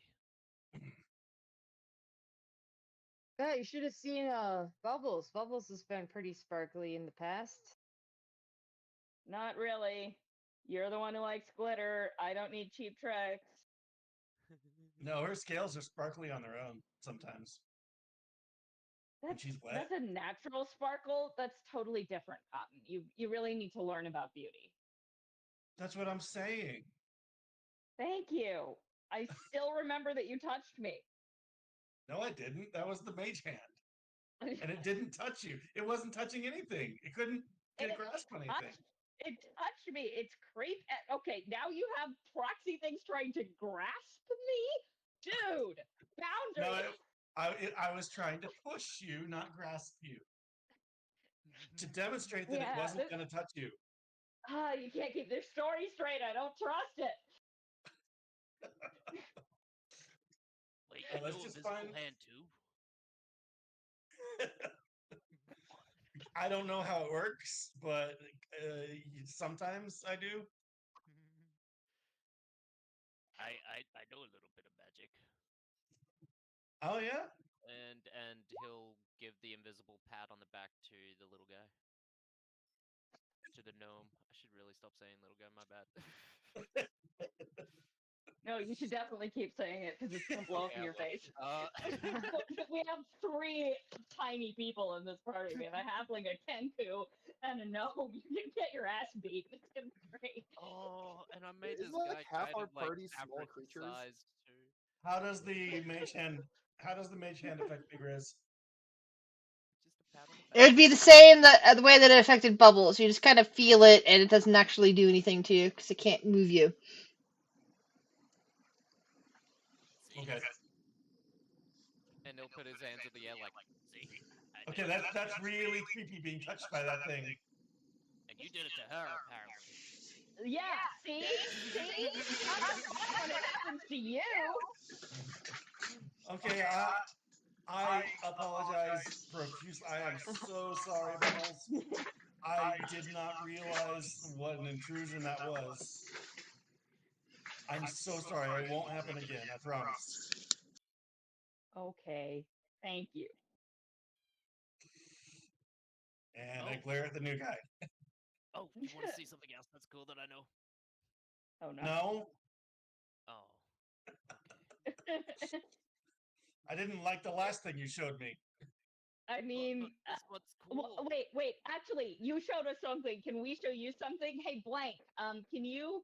Yeah, you should have seen Bubbles. Bubbles has been pretty sparkly in the past. Not really. You're the one who likes glitter. I don't need cheap tricks. No, her scales are sparkly on their own sometimes when That's she's wet. that's a natural sparkle. That's totally different, Cotton. You really need to learn about beauty. That's what I'm saying. Thank you. I still remember that you touched me. No, I didn't. That was the mage hand. it And it didn't touch you. It wasn't touching anything. It couldn't get a grasp on anything. touched me. It's okay, now you have proxy things trying to grasp me? Dude, No, boundaries. I was trying to push you, not grasp you, to demonstrate that it Yeah, wasn't going to touch you. you can't keep this story straight. I don't trust it. Wait, Oh, you let's know just invisible find. hand too? I don't know how it works, but sometimes I do. I know a little bit of magic. Oh yeah. And he'll give the invisible pat on the back to the little guy. To the gnome. I should really stop saying little guy, my bad. No, you should definitely keep saying it because it's gonna blow up Okay, in I your will. face. We have three tiny people in this party. We have a halfling, a kenku, and a gnome. You can get your ass beat. It's gonna be great. Oh, and I made Isn't this like guy half kind our of like party small average creatures? sized too. How does the mage hand? How does the mage hand affect me, Grizz? Just a pat on the It back. would be the same the way that it affected Bubbles. You just kind of feel it, and it doesn't actually do anything to you because it can't move you. See? Okay. And he'll put his hands in the air like, see? I Okay, did it. that's really creepy being touched by that thing. And you did it to her, apparently. Yeah, see? See? Not so bad when it happens to you. Okay, I apologize profusely. I am so sorry, Bubbles. I did not realize what an intrusion that was. I'm so sorry. It won't happen again. I promise. Okay, thank you. And I Oh. glare at the new guy. Oh, you want to see something else that's cool that I know? Oh no. No, Oh. Okay. I didn't like the last thing you showed me. I mean, But this one's cool. wait. Actually, you showed us something. Can we show you something? Hey, Blank. Can you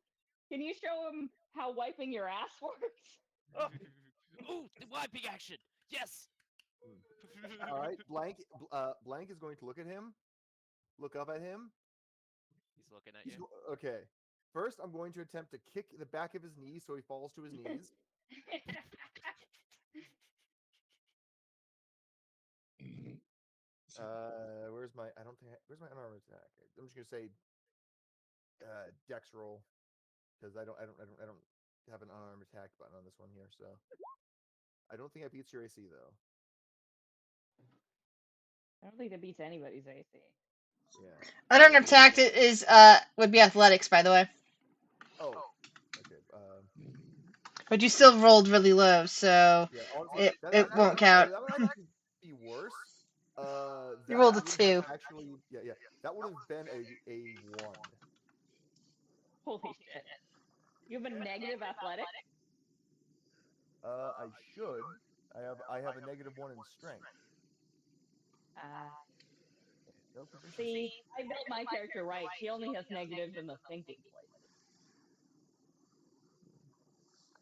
show him how wiping your ass works? Oh, Ooh, the wiping action! Yes! All right, Blank is going to look at him, look up at him. He's looking at you. Okay. First, I'm going to attempt to kick the back of his knees so he falls to his knees. Where's my? I don't think. Where's my unarmed attack? I'm just gonna say, Dex roll, because I don't have an unarmed attack button on this one here. So I don't think I beats your AC though. I don't think that beats anybody's AC. Yeah. Unarmed attack is would be athletics, by the way, Oh. Okay. but you still rolled really low, so Yeah. Honestly, it won't count. that would actually be worse. You That rolled a would 2. have actually. Yeah. That would have been a 1. Holy shit! You have a negative athletics. I should. I have a -1 in strength. No proficiency. See, I built my character right. She only has negatives in the thinking places.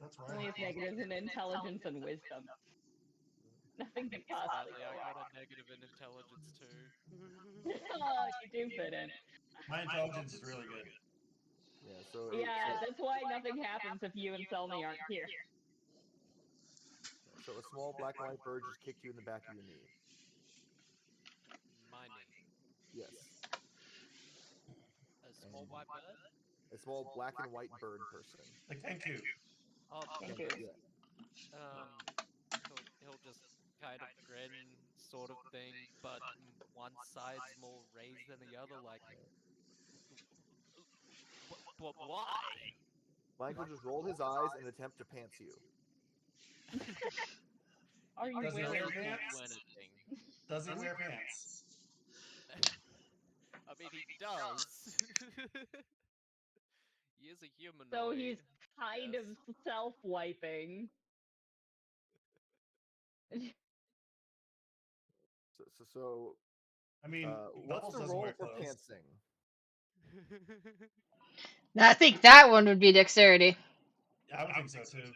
that's She right. only has negatives in intelligence and wisdom. Nothing could possibly Sadly, go I got wrong. a negative in intelligence too. Oh, you do fit in. My intelligence is really good. Yeah. So Yeah, that's why nothing happens if you and Selmy aren't here. a small black and white bird just kicked you in the back of your knee. My knee. Yes. A small white bird? A small black and white bird person. Like, thank you. Oh, Thank Yeah, you. yeah. he'll just kind of grin, sort of thing, but one side's more raised than the other. Like, but why? Blank will just roll his eyes and attempt to pants you. Are you Does he You wear wearing don't pants? do pants? anything. Does he Hmm? wear pants? I mean, he does. He is a So humanoid. he's kind Yes. of self-wiping. So I mean, what's Bubbles the doesn't roll wear for clothes. pantsing? I think that one would be dexterity. I would think so too.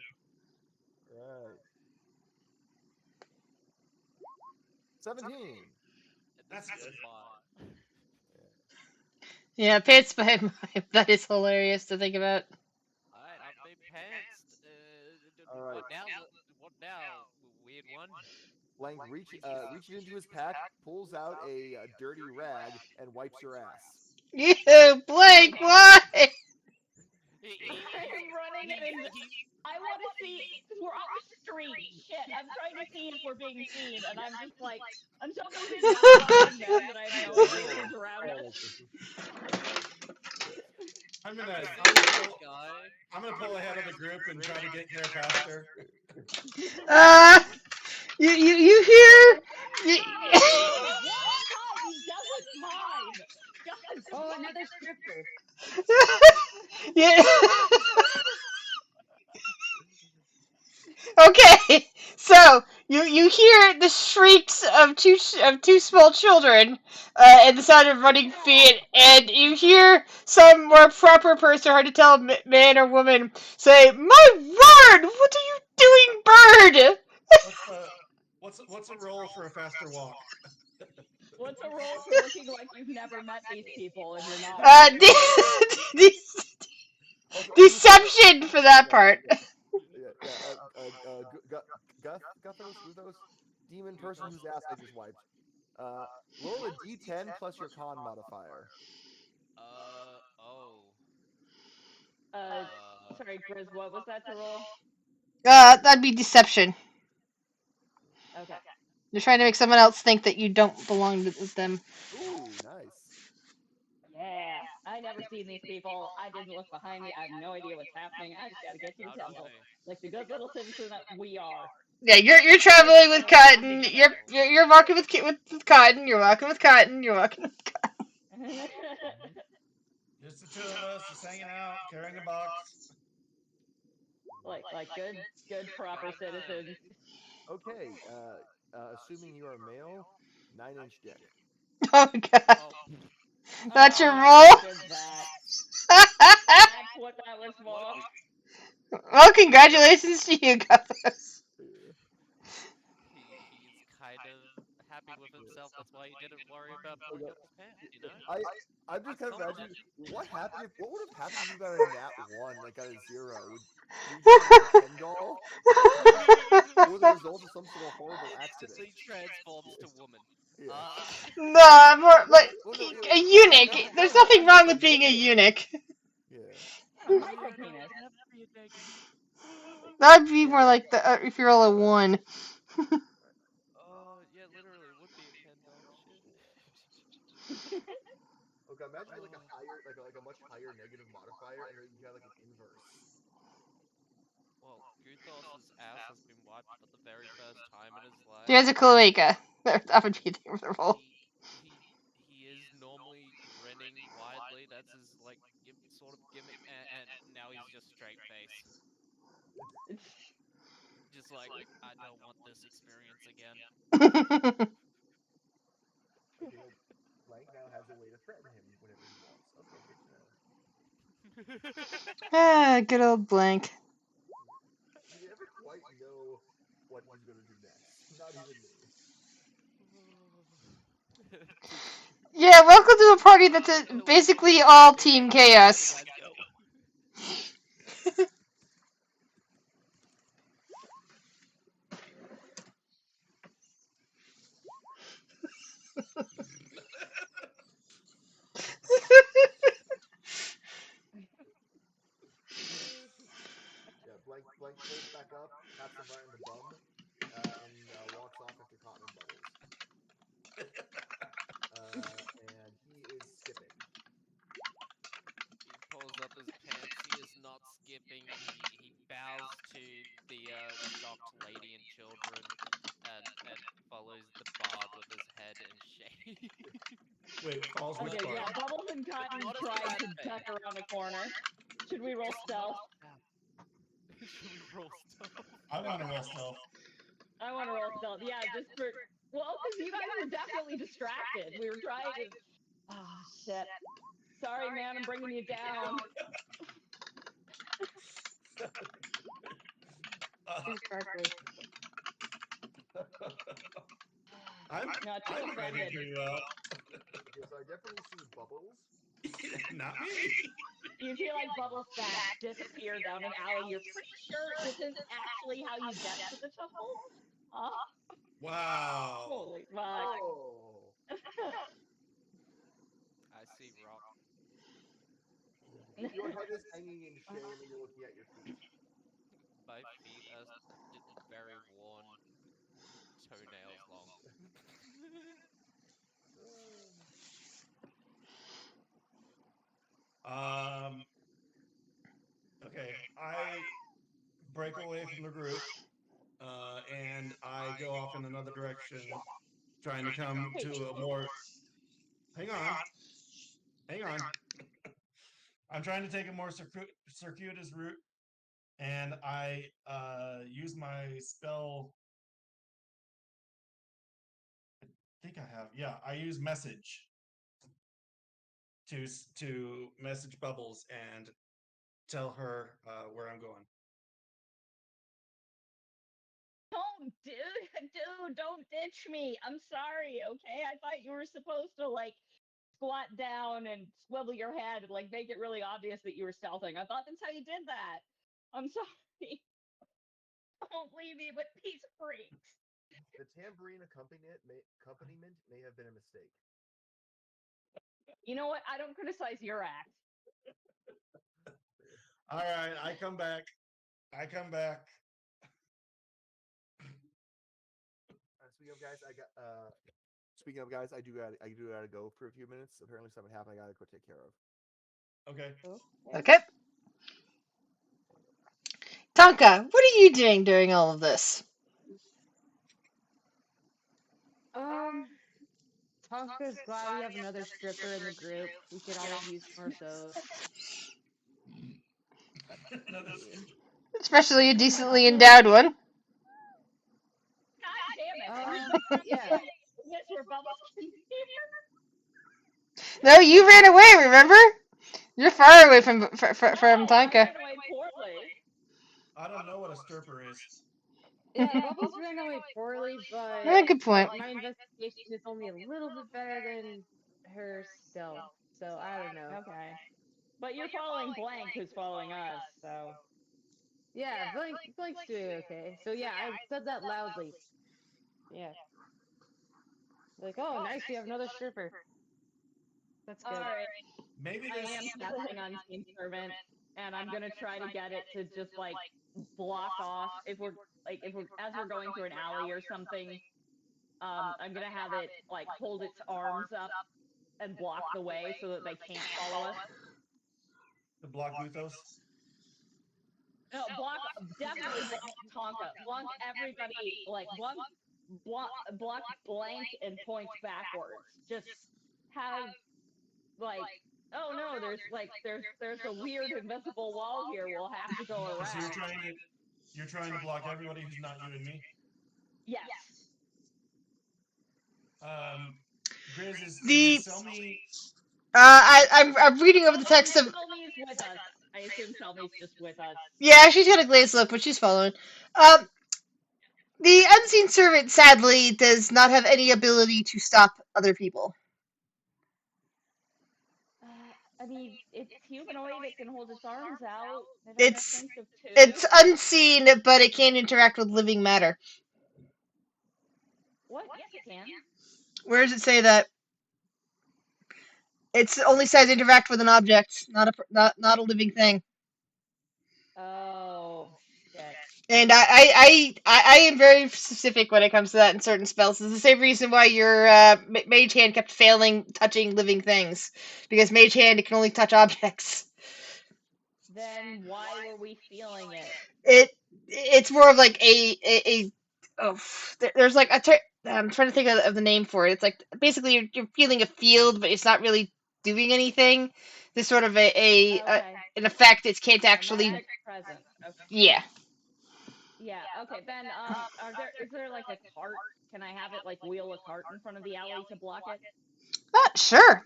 Right. 17. This That's is a good. spot. Yeah, pants by that is hilarious to think about. Alright, I've been pantsed. All right. What now? What now? Weird one. Blank reaches into his pack, pulls out a dirty rag, and wipes your ass. You Blake, why? I'm running and I want to see because we're on the street. Shit, I'm trying to see if we're being seen, and I'm just like, I'm so moving now behind them that I have no Yeah, idea you're who's around all us. like this. I'm I'm gonna just I'm seeing gonna this pull guy. I'm gonna pull ahead of the group and try to get there faster. Uh, you hear? Hi! What? Hi! You doesn't mine! God Oh, damn another stripper. Yeah. Okay, so you hear the shrieks of two small children, and the sound of running feet, and you hear some more proper person, hard to tell, man or woman, say, "My word! What are you doing, bird?" What's a roll for a faster walk? What's a roll for looking like you've never met these people and you're not Uh, wearing clothes? de- Also deception for that yeah, part. yeah. Guthos, demon person Guthos. whose ass I just wiped. Uh, roll a d10 plus your con modifier. Oh. Uh, Uh, sorry, Grizz, what was that to roll? That'd be deception. Okay. You're trying to make someone else think that you don't belong with them. Ooh, nice. Yeah, I never seen these people. I didn't look behind me. I have no idea what's happening. I just gotta get to the how do temple, I? like the good little citizen that we are. Yeah, you're We're traveling with following on Cotton. You're together. you're, you're walking with Cotton. You're walking with Cotton. You're walking. Just the two of us, just hanging out, carrying a box. like good proper Time. citizens. Okay. Assuming you are male, 9-inch dick. Oh god, Oh. that's Oh your yeah, roll. we did that. That's what that was What? for. Well, congratulations to you guys. He's kind of happy with himself. That's why he didn't worry about Okay. pulling up his pants. You know. I'm just That's kind of imagining confident. what would have happened if you got a nat 1, like got a 0? Would you just be like a Ken doll? Or the result of some sort of horrible accident? Instantly transforms to woman. Yeah. No, more like Well, no, a not eunuch. There's not nothing having wrong a with being a nipple. eunuch. Yeah. A micro penis. Never be a nigga. That'd be Yeah. more like the if you roll a one. Yeah, literally, it would be a Ken doll. Shit. Okay, imagine you like a Oh. higher, like a much higher negative modifier, and then you have like an inverse. Well, Guthos's ass has been wiped for the very first time in his life. There's a cloaca. That would be the roll. He he is normally grinning widely. That's his like sort of gimmick, and now he's just straight face, just like I don't want this experience again. Okay, no, Blank now has a way to threaten him whenever he wants. Okay, good to know. Ah, good old blank. You never quite know what he's gonna do next. Not even me. Just Yeah, welcome to a party that's he'll basically start all doing Team it, and the other Chaos. guys go. Wait, falls which Okay, part? yeah, Bubbles and Cotton Not a tried flat to thing. duck around a corner. Should we roll stealth? Should we roll stealth? I want to roll stealth. I want to roll stealth. Yeah, just for because you guys were definitely distracted. We were trying to. Oh shit! Sorry, man. I'm bringing you down. Too sparkly. I'm Not too I'm ready offended. to. Okay, so I definitely see bubbles. Not me. You feel like Bubbles Back disappear down an alley. You're pretty sure this is actually how you get to the temple. Wow. Holy fuck! Oh. I see rock. Your head is hanging in shame, and you're looking at your feet. My feet are very worn, toenails long. Okay, I break away from the group, and I go off in another direction, trying to come to a more. Hang on, hang on. I'm trying to take a more circuitous route, and I use my spell. I think I have. Yeah, I use message to message Bubbles and tell her where I'm going. Dude, don't ditch me. I'm sorry, okay? I thought you were supposed to like squat down and swivel your head and like make it really obvious that you were stealthing. I thought that's how you did that. I'm sorry. Don't leave me with these freaks. The tambourine accompaniment may have been a mistake. You know what? I don't criticize your act. All right, I come back. I come back. Speaking of guys, I do gotta go for a few minutes. Apparently something happened. I gotta go take care of. Okay. Okay. Tonka, what are you doing during all of this? Tonka's glad we have another stripper in the group. We could always use more of those. Especially a decently endowed one. God damn it. Yeah. This where Bubbles can be here. No, you ran away, remember? You're far away from No, Tonka. I ran away poorly. I don't know what a stirper is. Yeah, Bubbles ran away poorly, but Yeah, good point. my investigation is only a little bit better than her stealth. So I don't know. Okay. But you're following Blank, who's following us, so. Yeah, Blank's doing okay. So yeah, I said that loudly. Yeah. Like, oh, nice, we have another stripper. That's good. Alright. Maybe I this. am testing Unseen Servant, and I'm gonna try to get it to just like block off if we're as we're going through an alley or something. I'm gonna have it like hold its arms up and block the way so that they can't follow us. The block Buthos. No, definitely block Tonka, block everybody, like block Blank and points backwards. Just have like, oh no, there's a weird invisible wall here. We'll have to go around. So you're trying to block everybody who's not you and me. Yes. Grizz is Selmy. I'm reading over the text of. Selmy's with us. I assume Selmy's just with us. Yeah, she's got a glazed look, but she's following. The unseen servant sadly does not have any ability to stop other people. I mean, it's humanoid. It can hold its arms out. It has It's strength of 2. it's unseen, but it can interact with living matter. What? Yes, it can. Where does it say that? It's only says interact with an object, not a living thing. Oh shit. And I am very specific when it comes to that in certain spells. It's the same reason why your mage hand kept failing touching living things, because mage hand can only touch objects. Then why were we feeling it? It's more of like a there's like I'm trying to think of the name for it. It's like basically you're feeling a field, but it's not really doing anything. This sort of a Okay. an effect. It can't A actually. magic presence. Okay. Yeah. Yeah. Okay. Then, is there like a cart? Can I have it like wheel a cart in front of the alley to block it? Sure.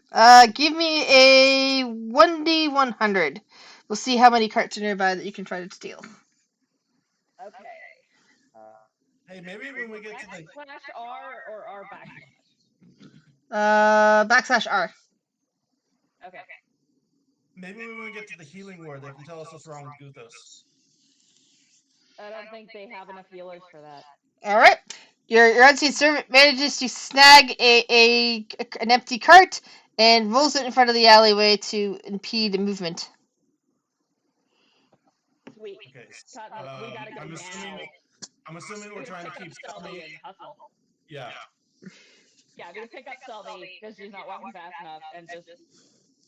Give me a 1d100. We'll see how many carts are nearby that you can try to steal. Okay. Hey, maybe when we get to the Backslash R or R backslash. Backslash R. Okay. maybe when we get to the healing ward, they can tell us what's wrong with Guthos. I don't think they have enough healers for that. All right. Your unseen servant manages to snag an empty cart and rolls it in front of the alleyway to impede movement. Sweet. Okay. Cotton, we gotta go now. I'm assuming we're We're gonna trying to pick up keep Selby Selmy. and hustle. Yeah. Yeah, I'm gonna pick up Selby because she's not walking fast enough and just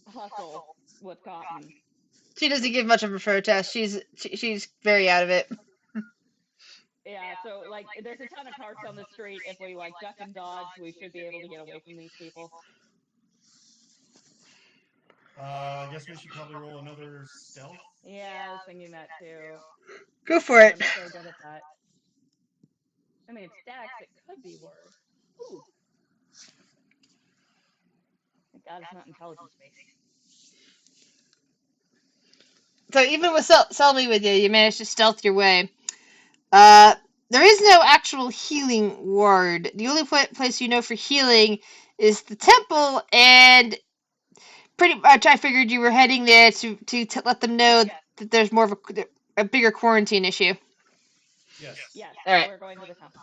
hustle with Cotton. She doesn't give much of a protest. She's very out of it. Yeah, so like there's a ton of carts on the street. If we like duck and dodge, we should be able to get away from these people. I guess we should probably roll another stealth. Yeah, I was thinking that too. Go for But it. I'm so good at that. I mean, it's Dex. It could be worse. Ooh. Thank God it's not intelligence based. So even with Selmy with you, you managed to stealth your way. Uh, there is no actual healing ward. The only place you know for healing is the temple, and pretty much I figured you were heading there to let them know that there's more of a bigger quarantine issue. Yes. Yes, All right. we're going to the temple.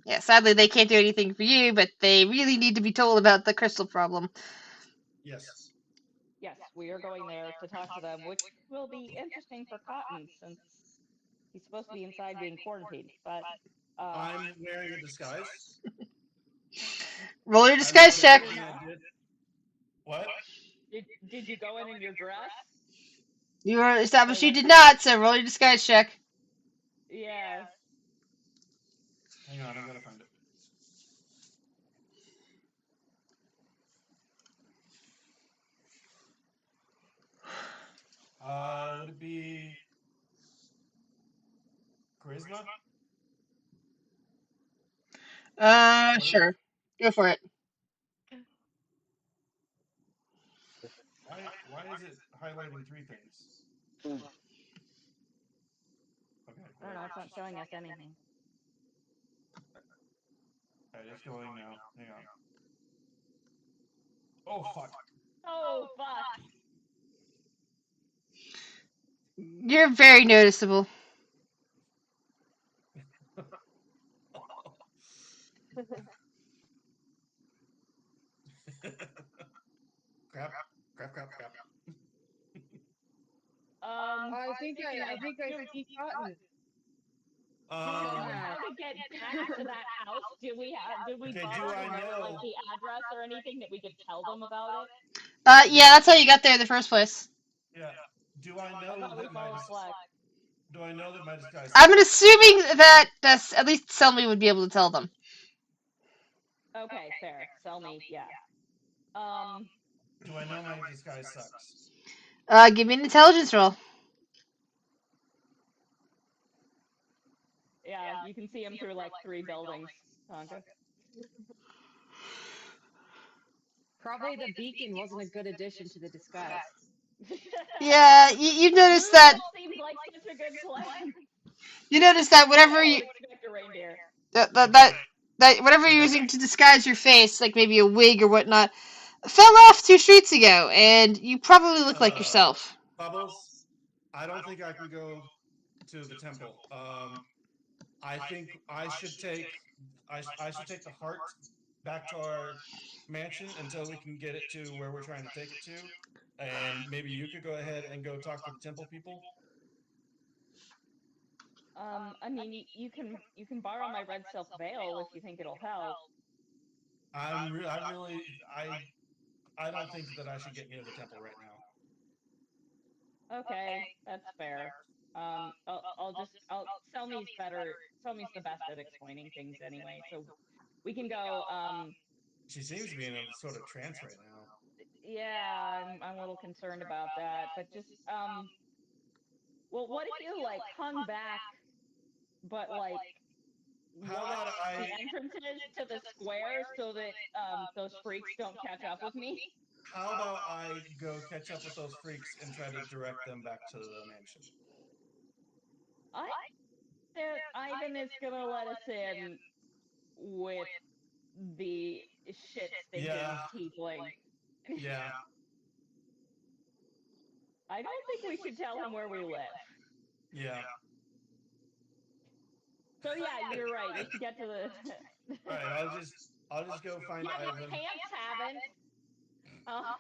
Yeah, sadly they can't do anything for you, but they really need to be told about the crystal problem. Yes. Yes, we are going there to talk to them, which will be interesting for Cotton since he's supposed to be inside being quarantined. But I'm wearing a disguise. Roll your I remember disguise check. everything I did. What? did you go in your dress? You were established you did not, so roll your disguise check. Yes. Hang on, I've got to find it. Would it be charisma? Sure. Go for it. Why is it highlighting three things? Okay, I don't wait. know. It's not showing us anything. Alright, it's going now. Hang on. Oh fuck. Oh fuck! You're very noticeable. crap, crap, crap, crap. I think I see Cotton. Do we know Yeah. how to get back to that house? Did we Okay, do borrow I like know? the address or anything that we could tell them about it? Yeah, that's how you got there in the first place. Yeah. Do I I know thought we that my followed Flex. do I know that my disguise I'm sucks? assuming that at least Selmy would be able to tell them. Okay, fair. Sell me, yeah. Do I know my disguise sucks? Give me an intelligence roll. Yeah, you can see him through like 3 buildings, Tonka. Probably the beacon wasn't a good addition to the disguise. Yeah, you noticed that. Moonwall seems like such a good plan. You noticed that I whatever don't you expect a reindeer. that whatever you're Okay. using to disguise your face, like maybe a wig or whatnot, fell off 2 streets ago, and you probably look like yourself. Bubbles. I don't think I can go to the temple. I think I should take the heart back to our mansion until we can get it to where we're trying to take it to, and maybe you could go ahead and go talk to the temple people. I mean, you can borrow my red silk veil if you think it'll help. I really I don't think that I should get near the temple right now. Okay, that's fair. I'll sell me's better. Sell me's the best at explaining things anyway. So we can go. She seems to be in a sort of trance right now. Yeah, I'm a little concerned about that, but just well, what if you like hung back, but like How watch about the I? entrances to the square so that those freaks don't catch up with me? How about I go catch up with those freaks and try to direct them back to the mansion? I that Ivan is gonna let us in with the shit Yeah, stinking tiefling. yeah, I don't think we should tell him where we live. yeah. So yeah, you're right. You should get to the. All right, I'll just go find Yeah, but Ivan. pants haven't. Oh,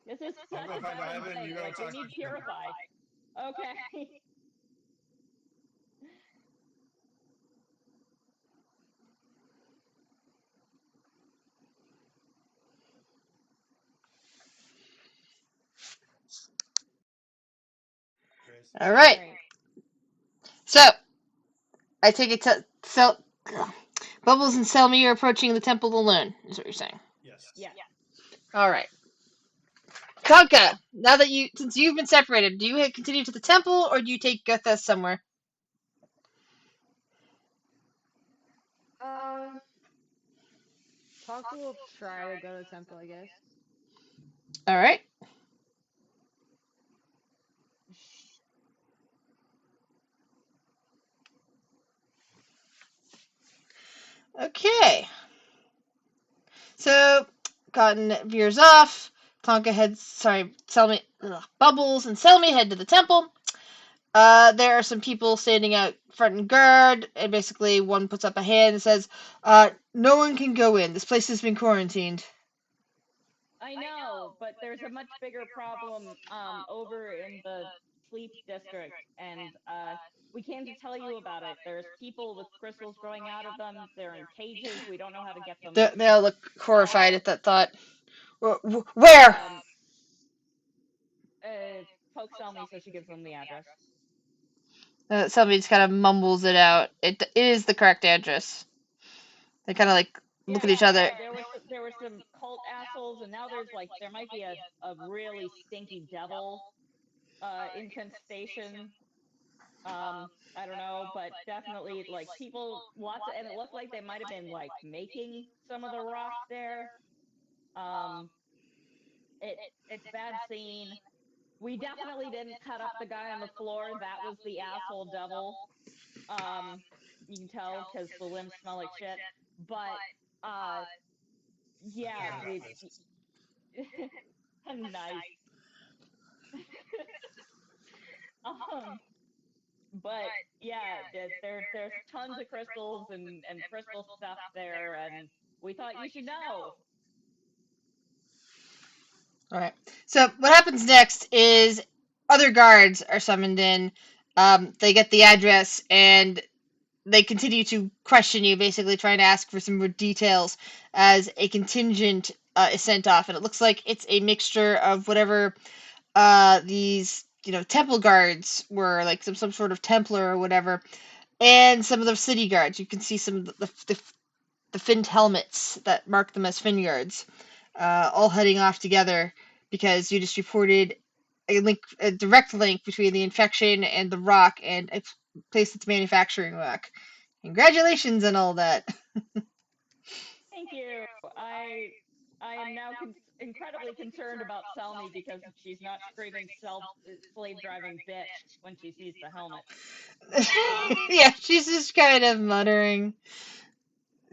this is I'll such go a find veteran Ivan. thing. You go Like we talk to need Q. purify. Okay. Grace. All right. Right. So I take it to Bubbles and Selmy are approaching the Temple alone. Is what you're saying? Yes. Yes. All right. Tonka, now that since you've been separated, do you continue to the temple or do you take Gutha somewhere? Um, Tonka will try to go to the temple, I guess. All right. Okay. So, Cotton veers off. Tonka heads, Bubbles and Selmy head to the temple. There are some people standing out front and guard, and basically one puts up a hand and says, no one can go in. This place has been quarantined. I know, but there's a much bigger problem over in the sleep district, and we came to tell you about it. There's people with crystals growing out of them. They're in cages. We don't know how to get them They all look out. horrified at that thought. Where? Folks tell me, so she gives them the address. Somebody just kind of mumbles it out. It is the correct address. They kind of like look at each other. There were some cult assholes, and now there might be a really stinky devil infestation. I don't know, but definitely like people and it looked like they might have been like making some of the rock there. Um, it's bad scene. We definitely didn't cut up the guy on the floor. That was the asshole devil. Um, you can tell because the limbs smell like shit. But yeah, Good we breakfast. nice. um, but yeah, there's tons of crystals and crystal stuff there, and we thought you should know. All right. So what happens next is other guards are summoned in. They get the address and they continue to question you, basically trying to ask for some more details as a contingent is sent off, and it looks like it's a mixture of whatever these temple guards were, like some sort of Templar or whatever, and some of the city guards. You can see some of the finned helmets that mark them as fin guards, all heading off together because you just reported a direct link between the infection and the rock and a place that's manufacturing rock. Congratulations on all that. Thank you. I am now incredibly concerned about Selmy because she's not screaming slave driving bitch when she sees the helmet. Yeah, she's just kind of muttering.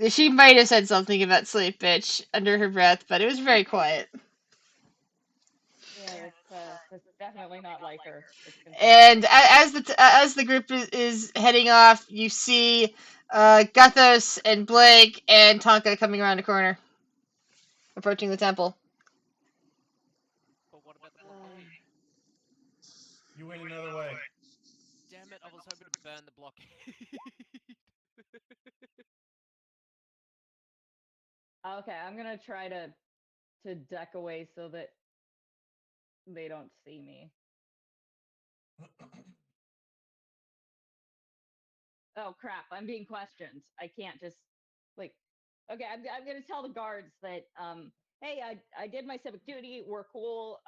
She might have said something about sleep bitch under her breath, but it was very quiet. Yeah, that's definitely not like her. It's concerning. And as the group is heading off, you see Guthos and Blake and Tonka coming around a corner, approaching the temple. But what about the blockade? You went another way. Damn it, I was hoping to burn the blockade. Okay, I'm gonna try to duck away so that they don't see me. Oh crap! I'm being questioned. I can't just like. Okay, I'm gonna tell the guards that hey, I did my civic duty. We're cool.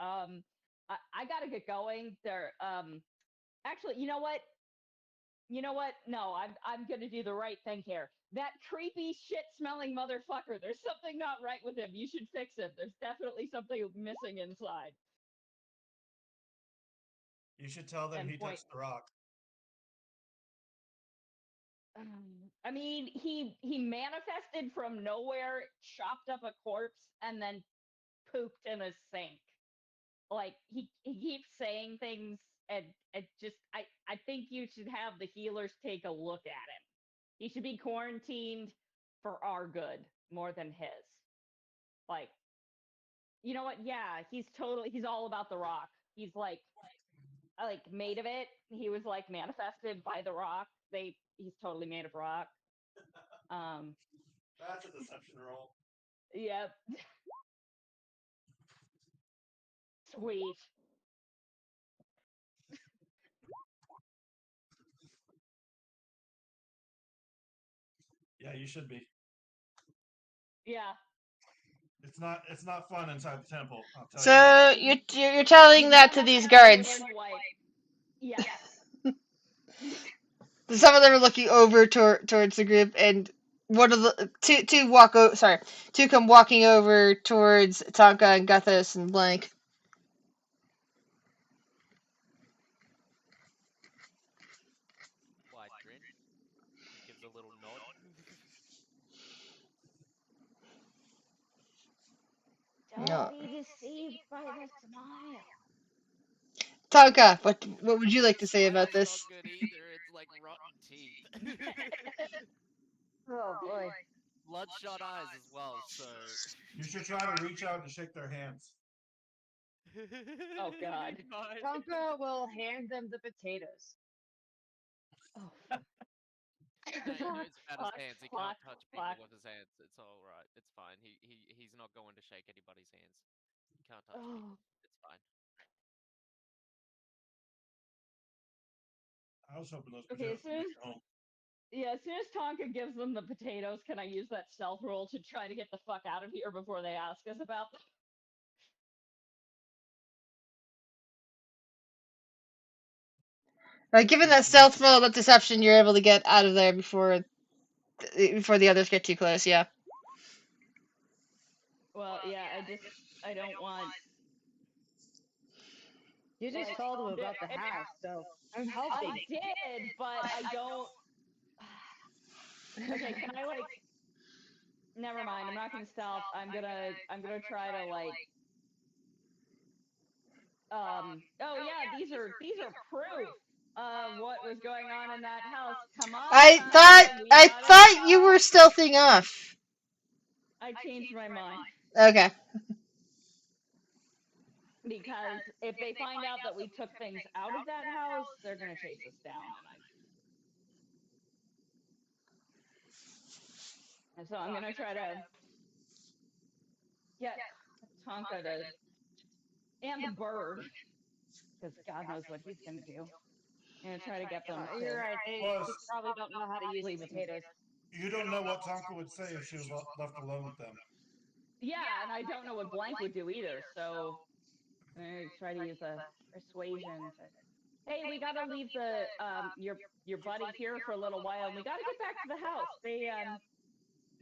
I gotta get going. There. Actually, you know what? You know what? No, I'm gonna do the right thing here. That creepy shit smelling motherfucker. There's something not right with him. You should fix him. There's definitely something missing inside. You should tell them And he point. touched the rock. I mean, he manifested from nowhere, chopped up a corpse, and then pooped in a sink. Like he keeps saying things, and just I think you should have the healers take a look at him. He should be quarantined for our good more than his. Like, you know what? Yeah, he's all about the rock. He's like made of it. He was like manifested by the rock. He's totally made of rock. Um, That's a deception roll. yep. Sweet. Yeah, you should be. Yeah. It's not fun inside the temple. I'll tell you that. So you're telling You that to never these have a guards. good wife. Yes. Some of them are looking over towards the group, and one of the two come walking over towards Tonka and Guthos and Blank. Why, Drin? He gives a little nod. Don't No, be deceived by the smile. Tonka, what would you like to say about Smile's not this? good either. It's like rotten teeth. Oh boy. Bloodshot eyes as well, so. You should try to reach out and shake their hands. Oh God. Fine. Tonka will hand them the potatoes. Oh Nah, he knows about his fuck, hands. He fuck, can't touch people fuck. with his hands. It's all right. It's fine. He's not going to shake anybody's hands. He can't touch people. Oh. It's fine. I was hoping those Okay, potatoes would make it home. as soon as Tonka gives them the potatoes, can I use that stealth roll to try to get the fuck out of here before they ask us about them? Given that stealth roll with deception, you're able to get out of there before the others get too close. Yeah. Well, yeah, I don't want You just like told them there- about the house, so I'm I helping. did, but I don't. Okay, can I like? Never mind. I'm not gonna stealth. I'm gonna try to like. Oh yeah, these are proof of what was going on in that house. Come on, Tonka, we I gotta thought you were talk. stealthing off. I changed my mind Okay. because if they find out that we took things out of that house, they're gonna chase us down, and so I'm gonna try to get Tonka to and the bird because God knows what he's gonna do. I'm gonna try to get them You're to right. They Plus, probably don't know how to use the leave me. potatoes. you don't know what Tonka would say if she was left alone with them. Yeah, and I don't know what Blank would do either. So I'm gonna try to use a persuasion to. Hey, we gotta leave the your buddy here for a little while, and we gotta get back to the house.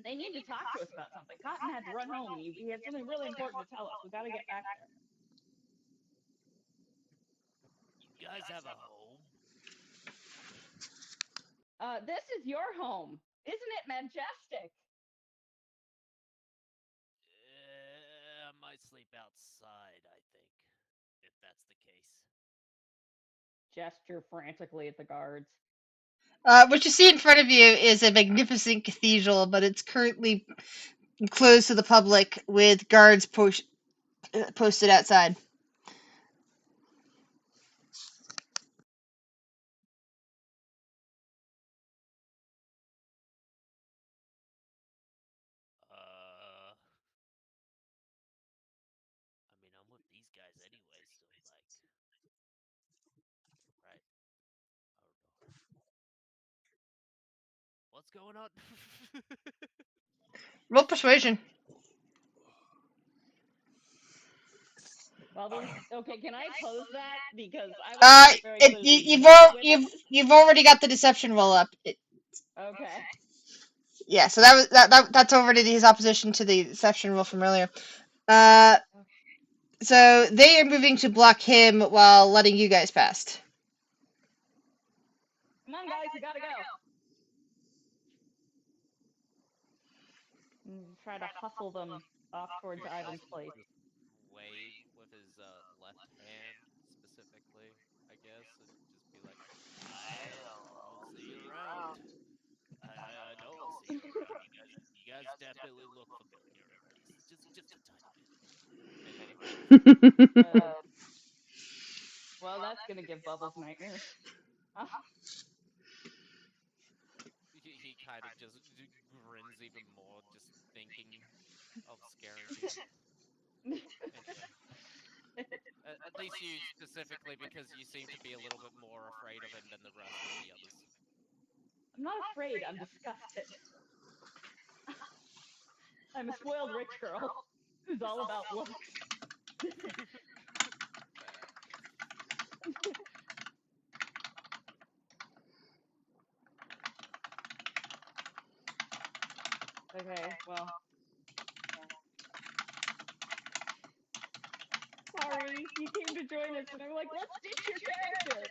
They need to talk to us about something. Cotton had to run home. He had something really important to tell us. We gotta get back there. You guys have a home? This is your home, isn't it majestic? I might sleep outside, I think, if that's the case. Gesture frantically at the guards. What you see in front of you is a magnificent cathedral, but it's currently closed to the public with guards posted outside. I mean, I'm with these guys anyway, so like, right? I don't know. going on? Roll persuasion. Bubbles. Okay, can I oppose that because I was very clearly not with it. You've already got the deception roll up. Okay. Yeah, so that's already his opposition to the deception roll from earlier. So they are moving to block him while letting you guys past. Come on, guys, we gotta go. Try to hustle them off towards Ivan's place. Just wave with his left hand specifically, I guess, and just be like, I'll see you around. I know I'll see you around. You guys definitely look familiar, at least, just a tiny bit. And then he runs. Well, that's gonna give Bubbles nightmares. He kind of just grins even more, just thinking of scaring you. Anyway, at least you specifically, because you seem to be a little bit more afraid of him than the rest of the others. I'm not afraid, I'm disgusted. I'm a spoiled rich girl who's all about looks. Fair. Okay, well. Sorry, you came to join us, and I'm like, let's ditch your character.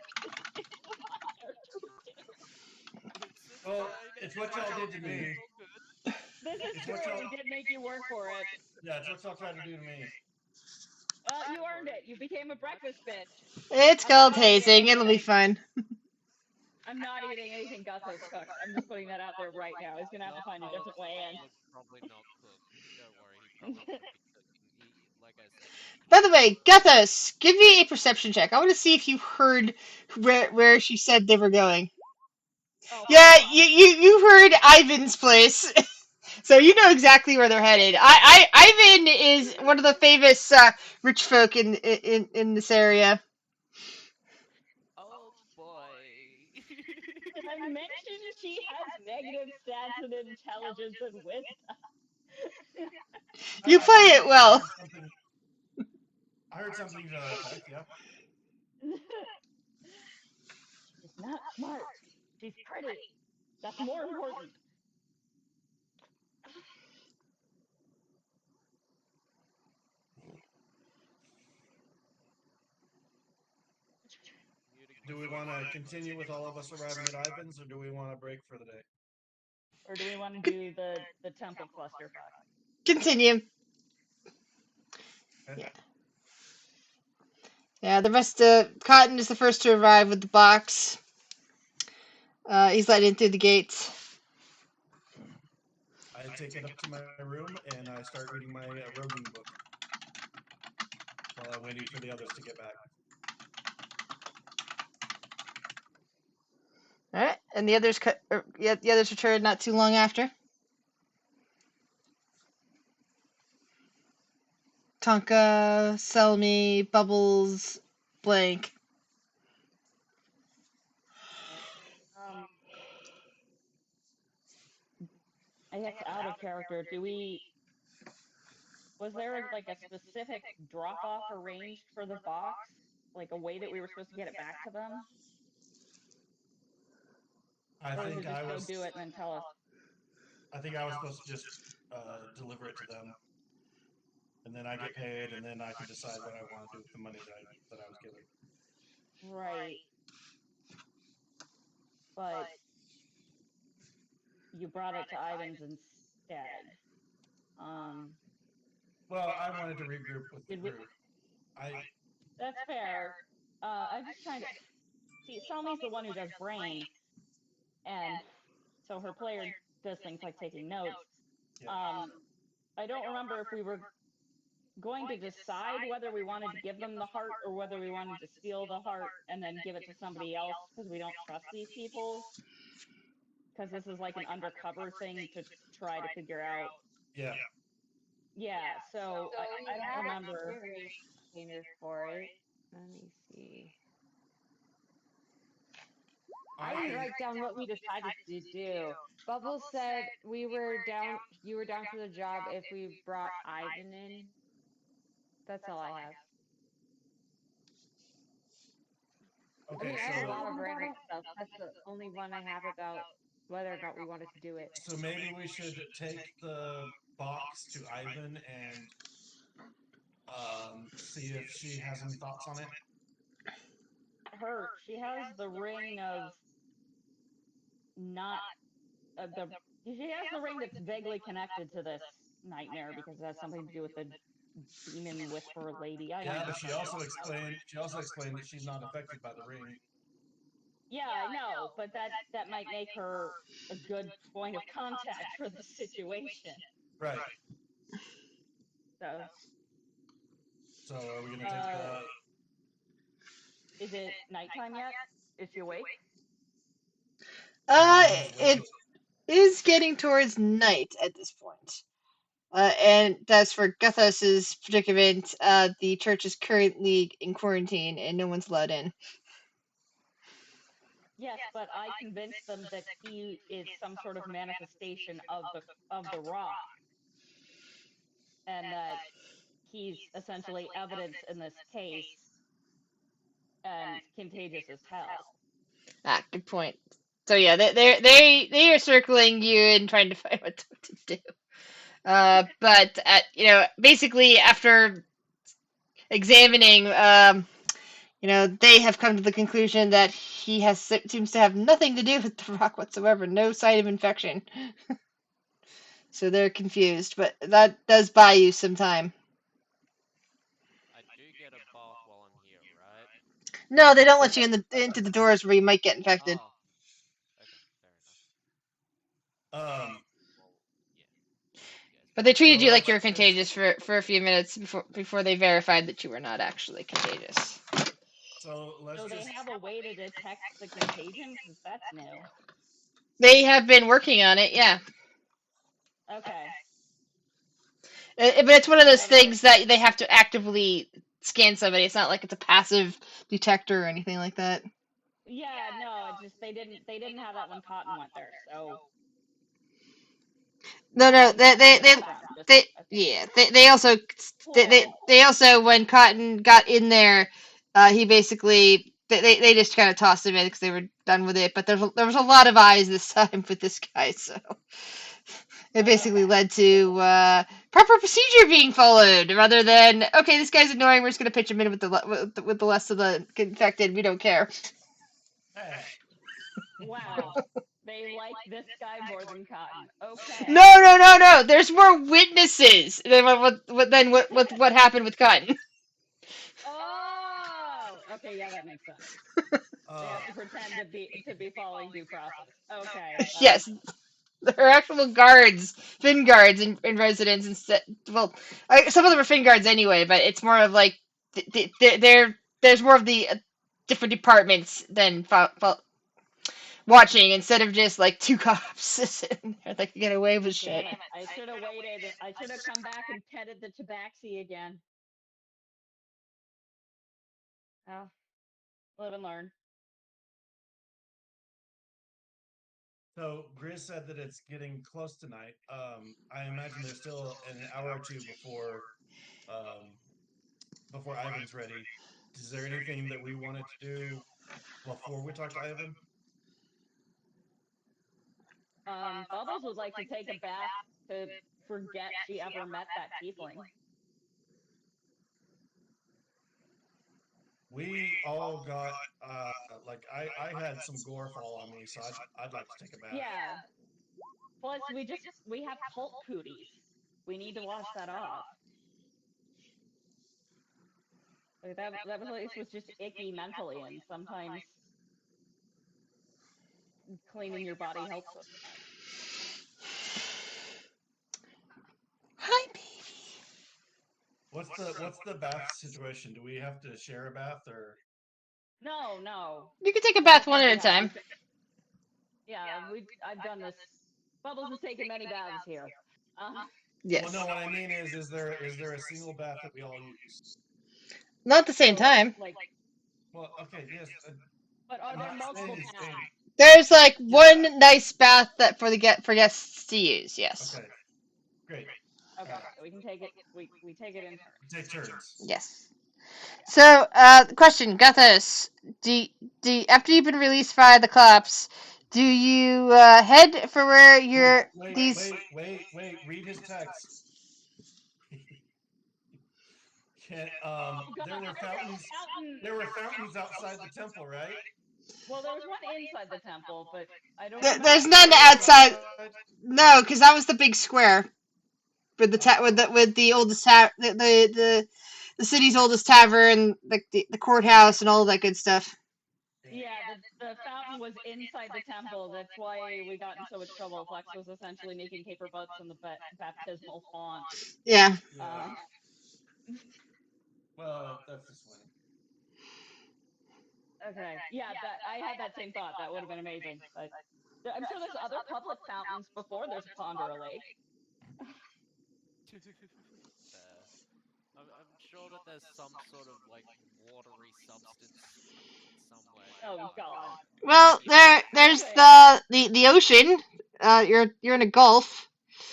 It's Well, fine. it's what y'all did to me. All good. This is It's true. what y'all. We did make you work for it. Yeah, it's what y'all tried to do to me. Well, you Don't earned worry it. You too became a much. breakfast bitch. It's I'm called not eating hazing. It'll be anything. fine. I'm not eating anything Gutho's cooked. I'm just putting that out there right now. He's gonna have to find a different way in. Was probably not cooked. Don't worry, he probably wouldn't be cooking. Like I said, By the way, Gethus, give me a perception check. I want to see if you heard where she said they were going. Oh, Yeah, fuck off. you heard Ivan's place, so you know exactly where they're headed. Ivan is one of the famous rich folk in this area. oh boy. Did I mention she has negative stats and intelligence and wisdom? You I play think it well. heard something. I heard something to that effect. Yeah. She's not smart. She's pretty. That's more important. Do we want to continue with all of us arriving at Ivan's, or do we want to break for the day? Or do we want to do the temple clusterfuck? Continue. Okay. Yeah. Yeah, the rest of Cotton is the first to arrive with the box. He's let in through the gates. I take it up to my room and I start reading my roguing book while I'm waiting for the others to get back. All right, and the others the others return not too long after. Tonka, Selmy, Bubbles, Blank. I guess out of character, was there like a specific drop off arranged for the box? Like a way that we were supposed to get it back to them? I Or was think it I just go was. do it and then tell us? I think I was supposed to just deliver it to them, and then I get paid, and then I can decide what I want to do with the money that I was given. Right. But you brought it to Ivan's instead. Well, I wanted to regroup with the Did we? group. I That's fair. I'm just trying to see. Selmy's the one who does brain, and so her player does things like taking notes. yeah. I don't remember if we were going to decide whether we wanted to give them the heart or whether we wanted to steal the heart and then give it to somebody else because we don't trust these people. Because this is like an undercover thing to try to figure out. Yeah. Yeah, so I don't remember. Container for it. Let me see. I didn't write down what we decided to do. Bubbles said we were down. You were down for the job if we brought Ivan in. That's all I have. I Okay, mean, I have a so lot of random stuff. That's the only one I have about whether or not we wanted to do it. so maybe we should take the box to Ivan and see if she has any thoughts on it. Her, she has the ring of not the. She has the ring that's vaguely connected to this nightmare because it has something to do with the demon whisperer lady. I don't Yeah, know. but she also explained that she's not affected by the ring. Yeah, I know, but that might make her a good point of contact for the situation. Right. So, So are we gonna take uh, the is it nighttime yet? Is she awake? everyone's awake? It is getting towards night at this point. And as for Guthos's predicament, the church is currently in quarantine and no one's allowed in. Yes, but I convinced them that he is some sort of manifestation of the rock, and that he's essentially evidence in this case and contagious as hell. Ah, good point. So yeah, they are circling you and trying to find what to do. But basically after examining, they have come to the conclusion that he seems to have nothing to do with the rock whatsoever, no sign of infection. So they're confused, but that does buy you some time. I do get a bath while I'm here, right? No, they don't let you into the doors where you might get infected. Oh, okay, fair enough. um Well, yeah, I'll help you guys But back they up. treated so you like you were let's contagious for a few minutes before they verified that you were not actually contagious. so let's So they just have a way to detect the contagion because that's new. They have been working on it, yeah. Okay, But it's one of but those I don't. things that they have to actively scan somebody. It's not like it's a passive detector or anything like that. Yeah, no, it just they didn't have that when Cotton went there. So No, I'm in the background. Just okay. yeah, they also, Cool. they also, when Cotton got in there, he basically, they just kind of tossed him in because they were done with it. But there was a lot of eyes this time with this guy, so it basically Okay. led to proper procedure being followed rather than, okay, this guy's annoying. We're just gonna pitch him in with with the less of the infected. We don't care. hey, Wow. They like this guy more than Cotton. Okay. No. There's more witnesses than what happened with Cotton. Oh, okay, yeah, that makes sense. They uh have to pretend to be following due process. Okay. Yes, there are actual guards, Finn guards in residence instead. Well, some of them are Finn guards anyway, but it's more of like there's more of the different departments than watching instead of just like two cops sitting there that can get away with shit. Damn it. I should have waited. I should have come back and petted the tabaxi again. Oh, live and learn. so Grizz said that it's getting close tonight. I imagine there's still an hour or two um before Ivan's ready. Is there anything that we wanted to do before we talk to Ivan? Bubbles would like to take a bath to forget she ever met that tiefling. We all got like I had some gore fall on me, so I'd like to take a bath. Yeah. Plus, we have cult cooties. We need to wash that off. Like that place was just icky mentally, and sometimes cleaning your body helps with that. Hi, baby. What's the bath situation? Do we have to share a bath or No, no, You can take a we bath just one have at to a have time. yeah. I've done this. Bubbles has taken many baths here. well Yes, no, what I mean is there a single bath that we all use? not at the same So time. like, Well, okay, yes. but are I'm there not multiple saying the same. paths? There's like Yeah. one nice bath that for guests to use. Yes. Okay. Great. Okay, All right. so we can take it. We take it in turns. Take turns. Yes. So, the question, Gathos, after you've been released by the cops, do you head for where Wait, your wait, these? wait, wait, wait. Read his text. Can Oh God, there were there's a fountains. fountain. There were fountains outside the temple, right? Well, there was one inside the temple, but I don't There's remember There none seeing was one. outside. outside. No, because that was the big square with Oh. with the oldest the city's oldest tavern, the courthouse, and all that good stuff. Yeah, the fountain was inside the temple. That's why we got in so much trouble. Flex was essentially making paper boats in the baptismal font. Yeah. Yeah. Uh, Well, that's disappointing. okay, yeah, that I had that same thought. That would have been amazing, but I'm sure there's other public fountains before there's a pond or a lake. Fair. I'm sure that there's some sort of like watery substance somewhere Oh nearby. God. Well, there's Anyway, the ocean. You're in a gulf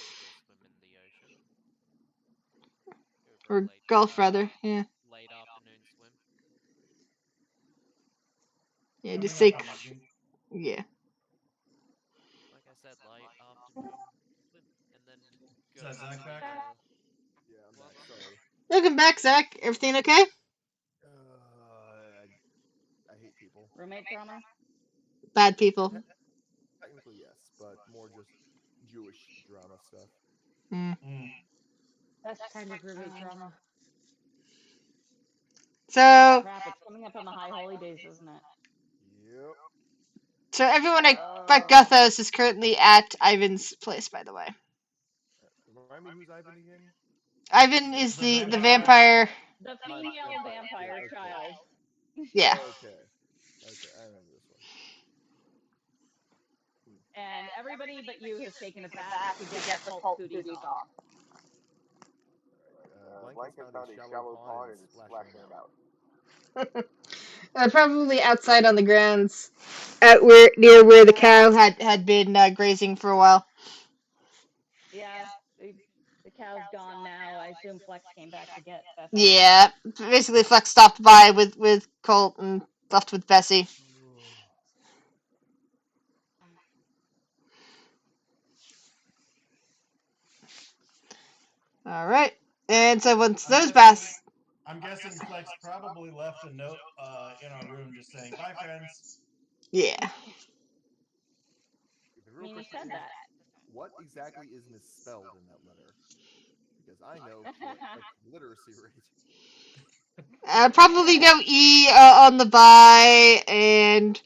Go for a swim in the ocean. Go for a or gulf rather. Yeah. late afternoon swim. Yeah. Just Coming say. up on evening. Yeah. Like I said, late afternoon swim, and then Is go that Zach to back? Yeah, I'm what? back. Sorry. Welcome back, Zach. Everything okay? I hate people. roommate drama. Bad people. Technically, yes, but more just Jewish drama stuff. Mm. Mm. Best kind of roommate Uh, drama. Holy So, crap! It's coming up on the high holy days, isn't it? Yep. everyone but Oh, Guthos is currently at Ivan's place. By the way, Remind me, who's Ivan again? Ivan is The the vampire. vampire. the My female vampire. Yeah. vampire Okay. child. Yeah. Okay. Okay. I remember this one. And everybody but you has taken a bath to get the cult cooties off. All right. Blanket's found a shallow pond and is splashing about. Probably outside on the grounds, at where near where the cow had been grazing for a while. Yeah, the cow's gone now. I assume Flex came back to get Bessie. Yeah, basically Flex stopped by with Colt and left with Bessie. All right, and so once I'm those guessing. baths, I'm guessing Flex probably left a note in our room just saying bye, friends. yeah, The I real mean, he question said is, that. what exactly is misspelled in that letter? Because I know for like literacy rate. probably no E on the by, and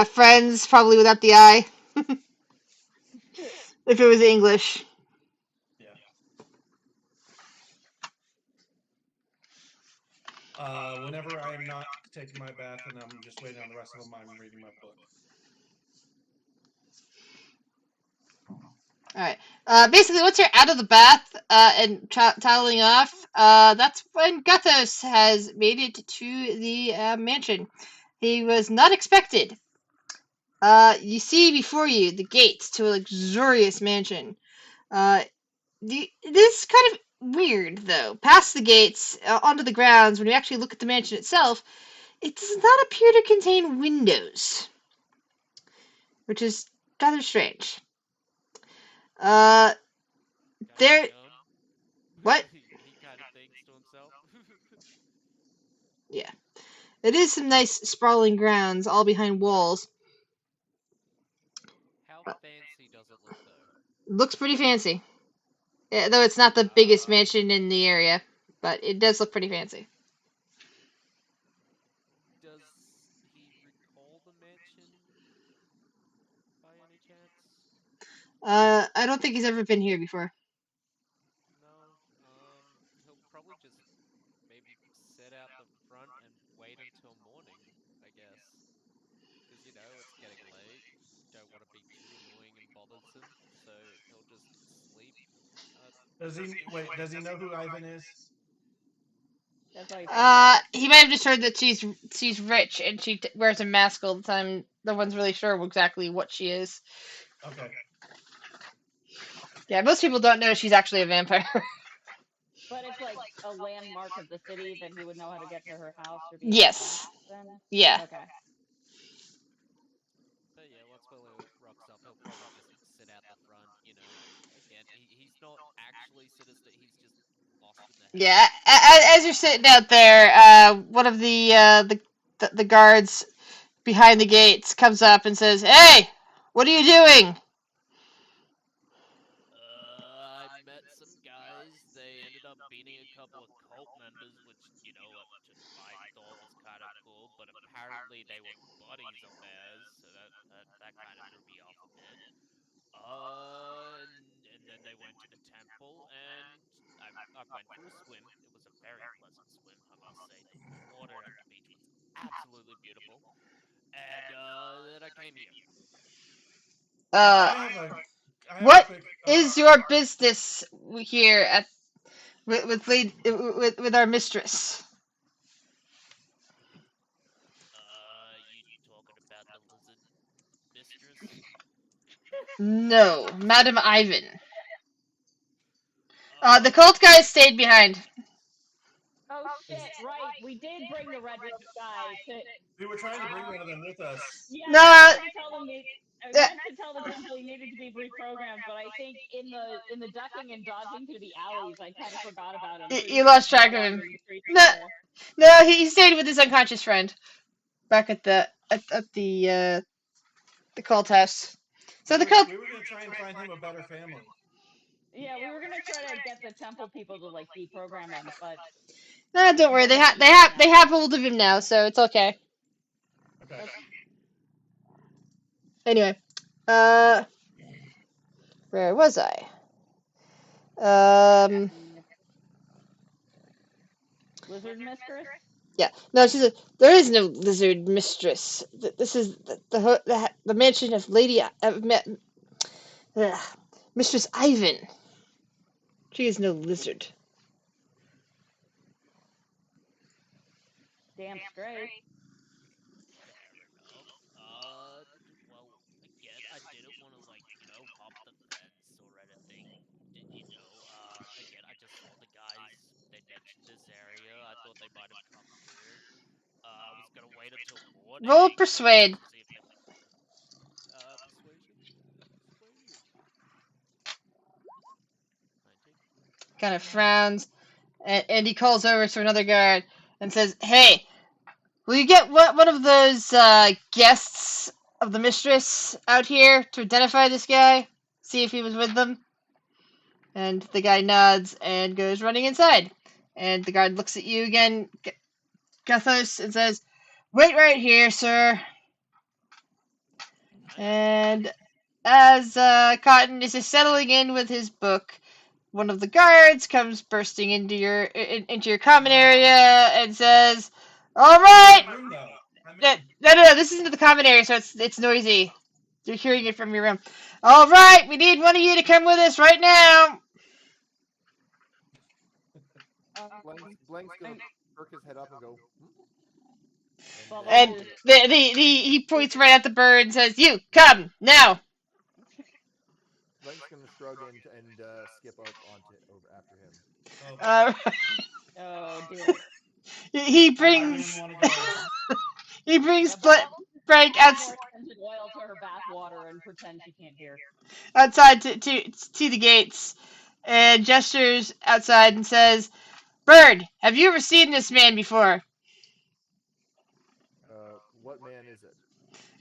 friends probably without the I if it was English. Yeah. Whenever I am not taking my bath and I'm just waiting on the rest of them, I'm reading my book. All right. Basically, once you're out of the bath and toweling off, that's when Guthos has made it to the mansion. He was not expected. You see before you the gates to a luxurious mansion. Uh, this is kind of weird, though. Past the gates, onto the grounds, when you actually look at the mansion itself, it does not appear to contain windows, which is rather strange. Uh, Kind of there. dumb. What? He kind of thinks to himself. Yeah. It is some nice sprawling grounds, all behind walls. How fancy does it look though? Looks pretty fancy. Yeah, though it's not the biggest Uh, mansion in the area, but it does look pretty fancy. does he recall the mansion by any chance? I don't think he's ever been here before. No. He'll probably just maybe set out the front and wait until morning, I guess. Because, it's getting late. Don't want to be too annoying and bothersome, so he'll just sleep. Uh, Does he wait? Does he know who Ivan is? That's why he fainted. He might have just heard that she's rich and she wears a mask all the time. No one's really sure exactly what she is. Okay. Yeah, most people don't know she's actually a vampire. But it's like a landmark of the city that he would know how to get to her house or be able to find Yes. it then? Yeah. Okay. But yeah, once Willow rocks up, he'll probably just sit out the front. Again, he's not actually sinister. He's just lost in the head. Yeah. As you're sitting out there, one of the guards behind the gates comes up and says, "Hey, what are you doing?" I met some guys. They ended up beating a couple of cult members, which, I thought was kind of cool, but apparently they were buddies of theirs, so that kind of threw me off a bit. And then they went to the temple, and I went for a swim. It was a very pleasant swim, I must say. The water at the beach was absolutely beautiful. And then I came here. Uh, I have a I have a what quick is your business here at with our mistress? You talking about the lizard mistress? No, Madam Ivan. The Oh, cult guy stayed behind. Oh is shit, right. We did bring the red robe guy to we were trying to bring uh one of them with us. yeah, No, I meant to tell them I uh, meant to tell the temple he needed to be reprogrammed, but I think in the ducking and dodging through the alleys, I kind of forgot about him. So he's you just lost track of him. wandering the streets No, somewhere. no, he stayed with his unconscious friend back at the cult house. So the cult. We were gonna try and find him a better family. Yeah, we were gonna try to get the temple people to like deprogram him, but No, don't worry. we'll They get to have the end they now. have hold of him now, so it's okay. Okay. Okay. Anyway, uh, where was I? Um, Lizard mistress? yeah. No, she's a. There is no lizard mistress. This is the mansion of Lady Mistress Ivan. She is no lizard. Damn straight. fair enough. Well, again, I didn't want to hop the fence or anything. Again, I just saw the guys. They mentioned this area. I thought they might have come here. I was gonna wait until Roll morning persuade. to see if they. Persuasion. Persuasion. 19. Kind of frowns, and he calls over to another guard and says, "Hey, will you get one of those guests of the mistress out here to identify this guy? See if he was with them." And the guy nods and goes running inside. And the guard looks at you again, Gathos, and says, "Wait right here, sir." Aye, aye. And as Cotton is settling in with his book, one of the guards comes bursting into your common Ah, area and says, "All I'm in right, my room though. I'm no, this isn't the common area, so it's noisy. You're hearing it from your room. All right, we need one of you to come with us right now." Blank's gonna I- perk his head up and go, hmm? And And Bubbles is he points right at the bird and says, "You come now." Blank's gonna shrug and skip up onto over after him. oh boy. Uh, oh dear. he I don't even brings want to go. he brings Yeah, Bubbles is gonna Frank add more scented oil to her bath water and pretend she can't hear. outside to the gates and gestures outside and says, "Bird, have you ever seen this man before?" What man is it?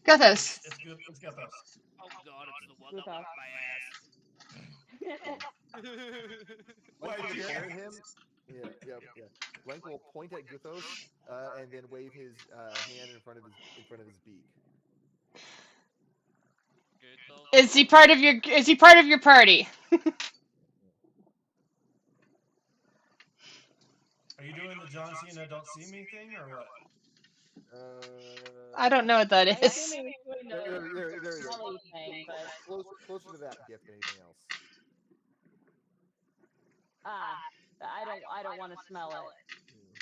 Gathos. It's good. It's Gathos. Oh God, it's the one that Guthos. whipped my ass. Blank's Why'd gonna you point care? at him. Yeah. Blank will point at Guthos, and then wave his hand in front of his beak. Good though. Is he part of your party? Are you doing the John Cena "Don't See Me" thing or what? I don't know what that I assume is. he was doing the There you go. smelly thing, but Closer to that gift than anything else. ah, I don't want to smell it. Hmm.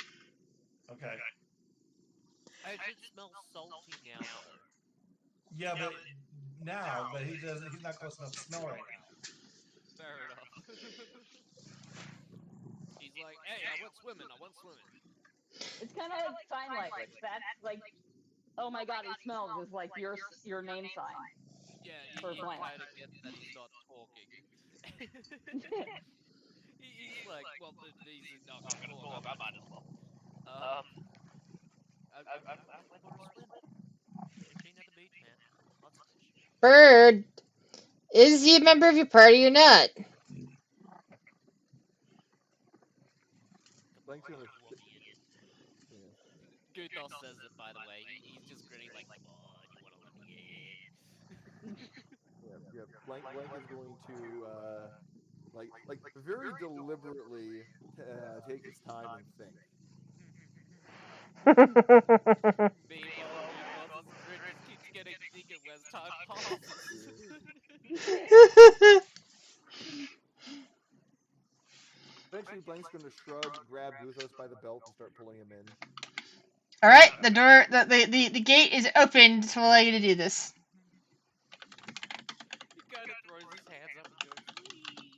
Okay. It smells salty now, though. Yeah, but he doesn't. He's not close enough to smell right now. Fair enough. He's like, hey, I went swimming. I went swimming. It's kind of like sign language. That's like, oh my god, he smells is like your name sign Yeah, for he blank. kind of gets that he's not talking. He's like, well, he's not gonna talk. I might as well. Um, I went for a swim. Fishing at the beach, man. Lots of fish. Bird, is he a member of your party or not? Come Blank's on, gonna. you want me in? Yeah. Gutos says it, by the way. He's just grinning like, come on, you want to let me in? Yeah. Yeah. Blank is going to like very deliberately take its time and think. Meanwhile, Gutos' grin just keeps getting bigger as time passes. Yeah. Eventually, Blank's going to shrug, grab Guthos by the belt, and start pulling him in. All right, the door, the gate is open to allow you to do this. He kind of throws his hands up and goes, wee,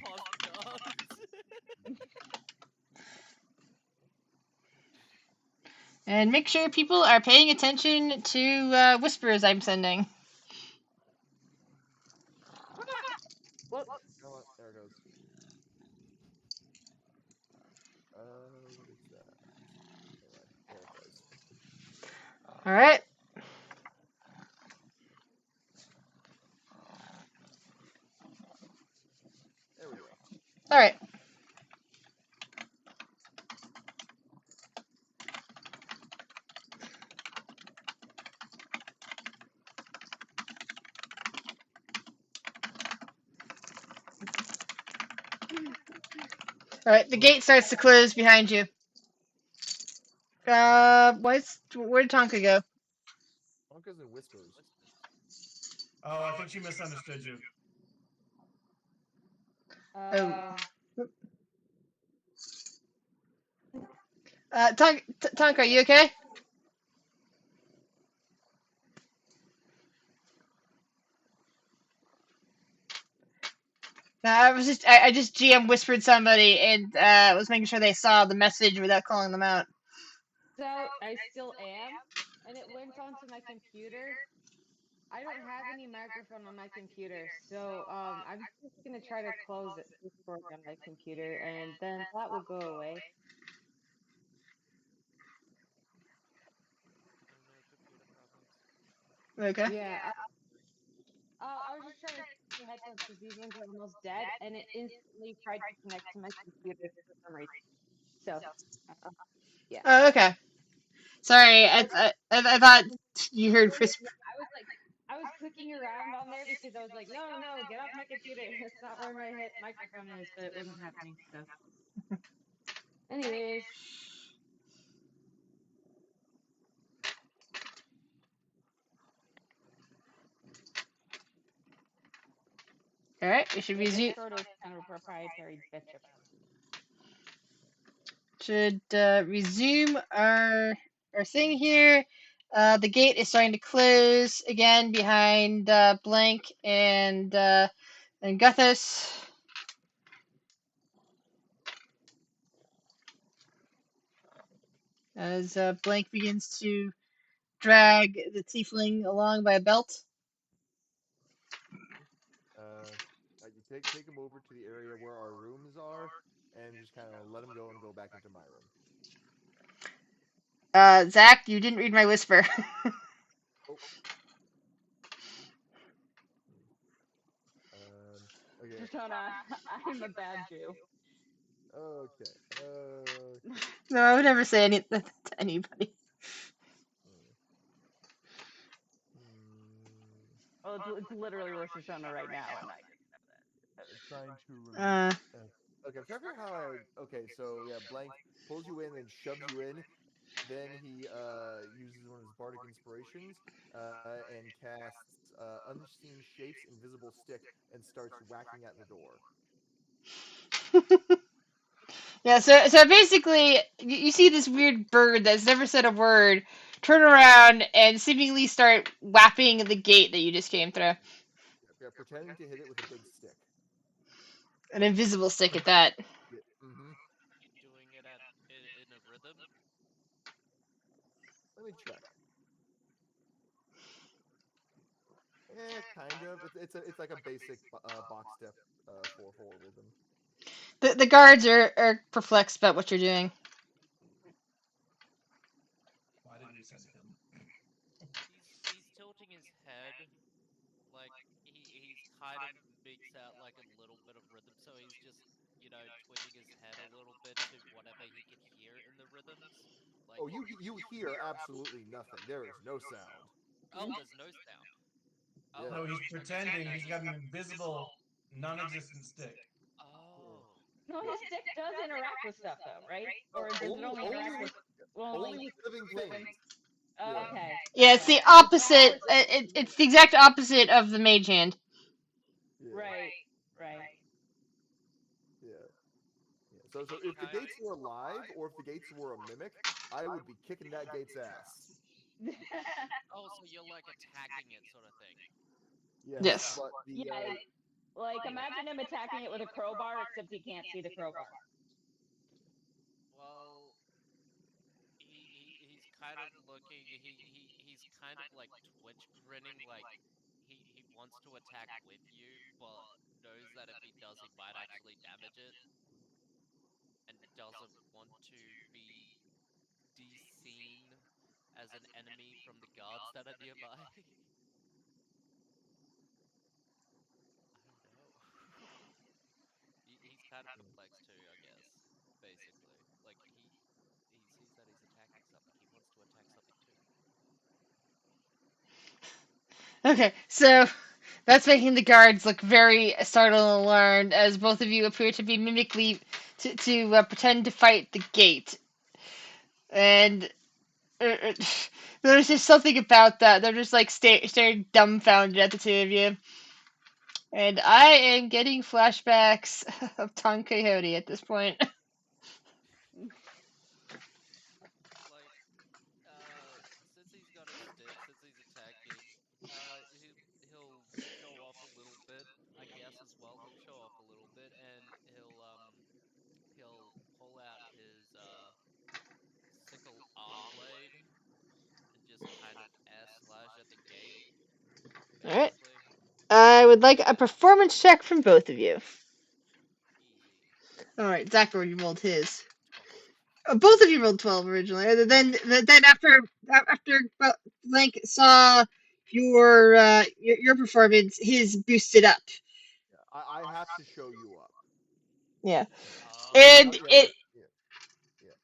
past the guards. And make sure people are paying attention to whispers I'm sending. Whoops. Come on, there it goes. What is that? Anyway, there it goes. All right. There we go. All right. All right. The gate starts to close behind you. Where did Tonka go? Honkas and whispers. Oh, I think she misunderstood you. Oh. Um, Tonka, are you okay? No, I just GM whispered somebody and was making sure they saw the message without calling them out. so I still am, and it went onto my computer. I don't have any microphone on my computer, so I'm just gonna try to close it Discord on my computer, and then that will go away. Oh no, computer problems. Okay. Yeah, I was just trying to switch my headphones because these ones are almost dead, and it instantly tried to connect to my computer for some reason. So, uh, yeah. Oh, okay. Sorry, I thought you heard whisper. Yeah, I was clicking around on there because I was like, no, no, get off my computer. That's not where my microphone is, but it wasn't happening. So, anyways, All right, we should Yeah, resume. Discord is kind of a proprietary bitch about Should resume our thing here. The gate is starting to close again behind Blank and Guthos. As Blank begins to drag the tiefling along by a belt. You take him over to the area where our rooms are, and just kind of let him go and go back into my room. Zach, you didn't read my whisper. Oh. Okay. Shoshana, I'm a bad Jew. Okay. No, I would never say anything to anybody. Well, it's literally Rosh Hashanah right now, and I didn't know that. Trying to Uh, okay, I'm trying to figure out how I would. Okay, so yeah, Blank pulls you in and shoves you in. Then he uses one of his bardic inspirations and casts unseen shapes, invisible stick, and starts whacking at the door. Yeah, so basically, you see this weird bird that's never said a word turn around and seemingly start whapping the gate that you just came through. Yeah, pretending to hit it with a big stick. An invisible stick at that. Yeah. Mm-hmm. You doing it in a rhythm? Let me check. Kind of. It's like a basic box step 4/4 rhythm. The guards are perplexed about what you're doing. Why didn't you send him? He's tilting his head, like he's kind of makes out like a little bit of rhythm, so he's just twitching his head a little bit to whatever he can hear in the rhythms. Like, Oh, you hear absolutely nothing. There is no sound. oh, there's no sound. Oh, Yeah. No, he's okay. pretending. He's got an invisible, non-existent stick. Yeah. Oh, No, his stick does interact with stuff though, right? Or does it only Only interact with with only with living living? things. Oh, Yeah. okay. Yeah, it's Okay. the Because that opposite. was It's the exact opposite of the mage hand. Yeah. right. Right. Yeah. Yeah. So if the kind. gates were alive or if the gates were a mimic, I would be kicking that gate's ass. Oh, so you're like attacking it, sort of thing. Yes, Yes. but the Yeah. Like imagine him attacking it with a crowbar, except he can't see the crowbar. Well, he's kind of looking. He's kind of like twitch grinning, like he wants to attack with you, but knows that if he does, he might actually damage it, and doesn't want to be de-seen as an enemy from the guards that are nearby. I don't know. He's kind of perplexed too, I guess. Basically, like he sees that he's attacking something. He wants to attack something too. Okay, so that's making the guards look very startled and alarmed as both of you appear to be mimically to pretend to fight the gate. And uh, there's just something about that. They're just like staring dumbfounded at the two of you. And I am getting flashbacks of Don Quixote at this point. Like, since he's got his stick, since he's attacking, he'll show off a little bit, I guess, as well. He'll show off a little bit, and he'll pull out his sickle arm blade and just kind of air slash at the gate, Alright. basically. I would like a performance check from both of you. Easy. Alright, Zachary you rolled his. 12. Both of you rolled 12 originally. Then after Link saw your performance, his boosted up. I have to show you up. Yeah. Oh, And Yeah, it yeah, yeah.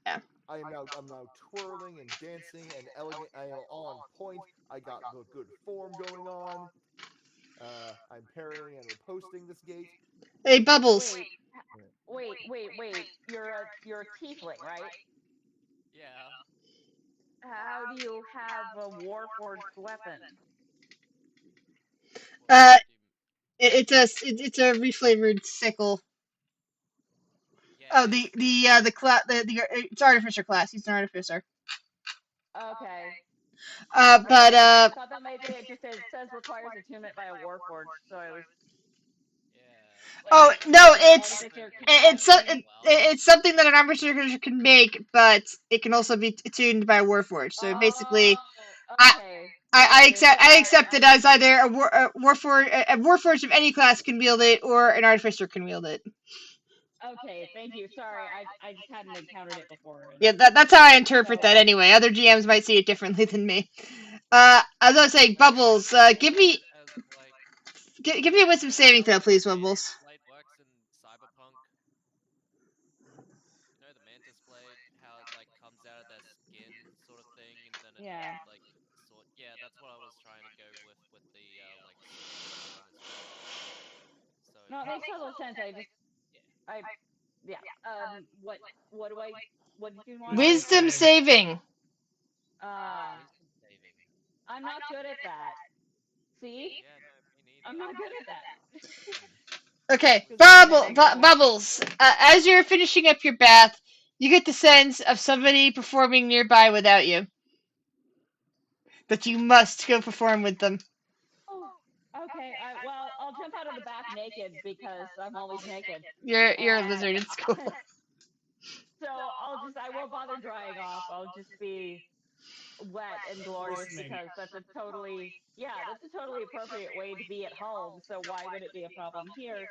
yeah. I'm now twirling and dancing and elegant. I am on point. I got the good form going on. I'm parrying and riposting this gate. Hey Bubbles. Wait, wait. You're a tiefling, right? yeah. How do you have a warforged weapon? Uh What do you? it's a reflavored sickle. Yeah, Oh, it's the class the it's artificer class. He's an artificer. Okay. But I thought that maybe it says requires attunement by a warforged, so I was yeah. like, oh no, maybe an artificer can't have As attunement. well. it's something that an artificer can make, but it can also be tuned by a warforged. So basically, Oh, I okay. Okay, it's just I that accept it as either a warforged of any class can wield it, or an artificer can wield it. okay, thank you. Sorry, I just hadn't encountered it before. Yeah, that's how I interpret So that anyway. Other GMs might see it differently than me. As I was saying, I kind Bubbles, of give thought of me it as like give me a wisdom saving throw, how please, Mantis Bubbles. Blade works in Cyberpunk. You know the Mantis Blade, how it like comes out of their skin, sort of thing, and then it yeah. like sort. Yeah, that's what I was trying to go with the like stone as well. So No, it makes total sense. yeah, I yeah. What do I what did you want? Wisdom Wisdom save. saving. Uh wisdom saving. I'm not good at that. See? Yeah, no, me neither. I'm not good at that. Okay, 'Cause then they don't get wet. Bubbles. As you're finishing up your bath, you get the sense of somebody performing nearby without you, but you must go perform with them. Oh, okay. Well, I'll jump out of the bath naked because I'm always naked. You're a And lizard. It's cool. so I won't bother drying off. I'll just be wet and glorious Glistening. because that's a totally appropriate way to be at home. So why would it be a problem here?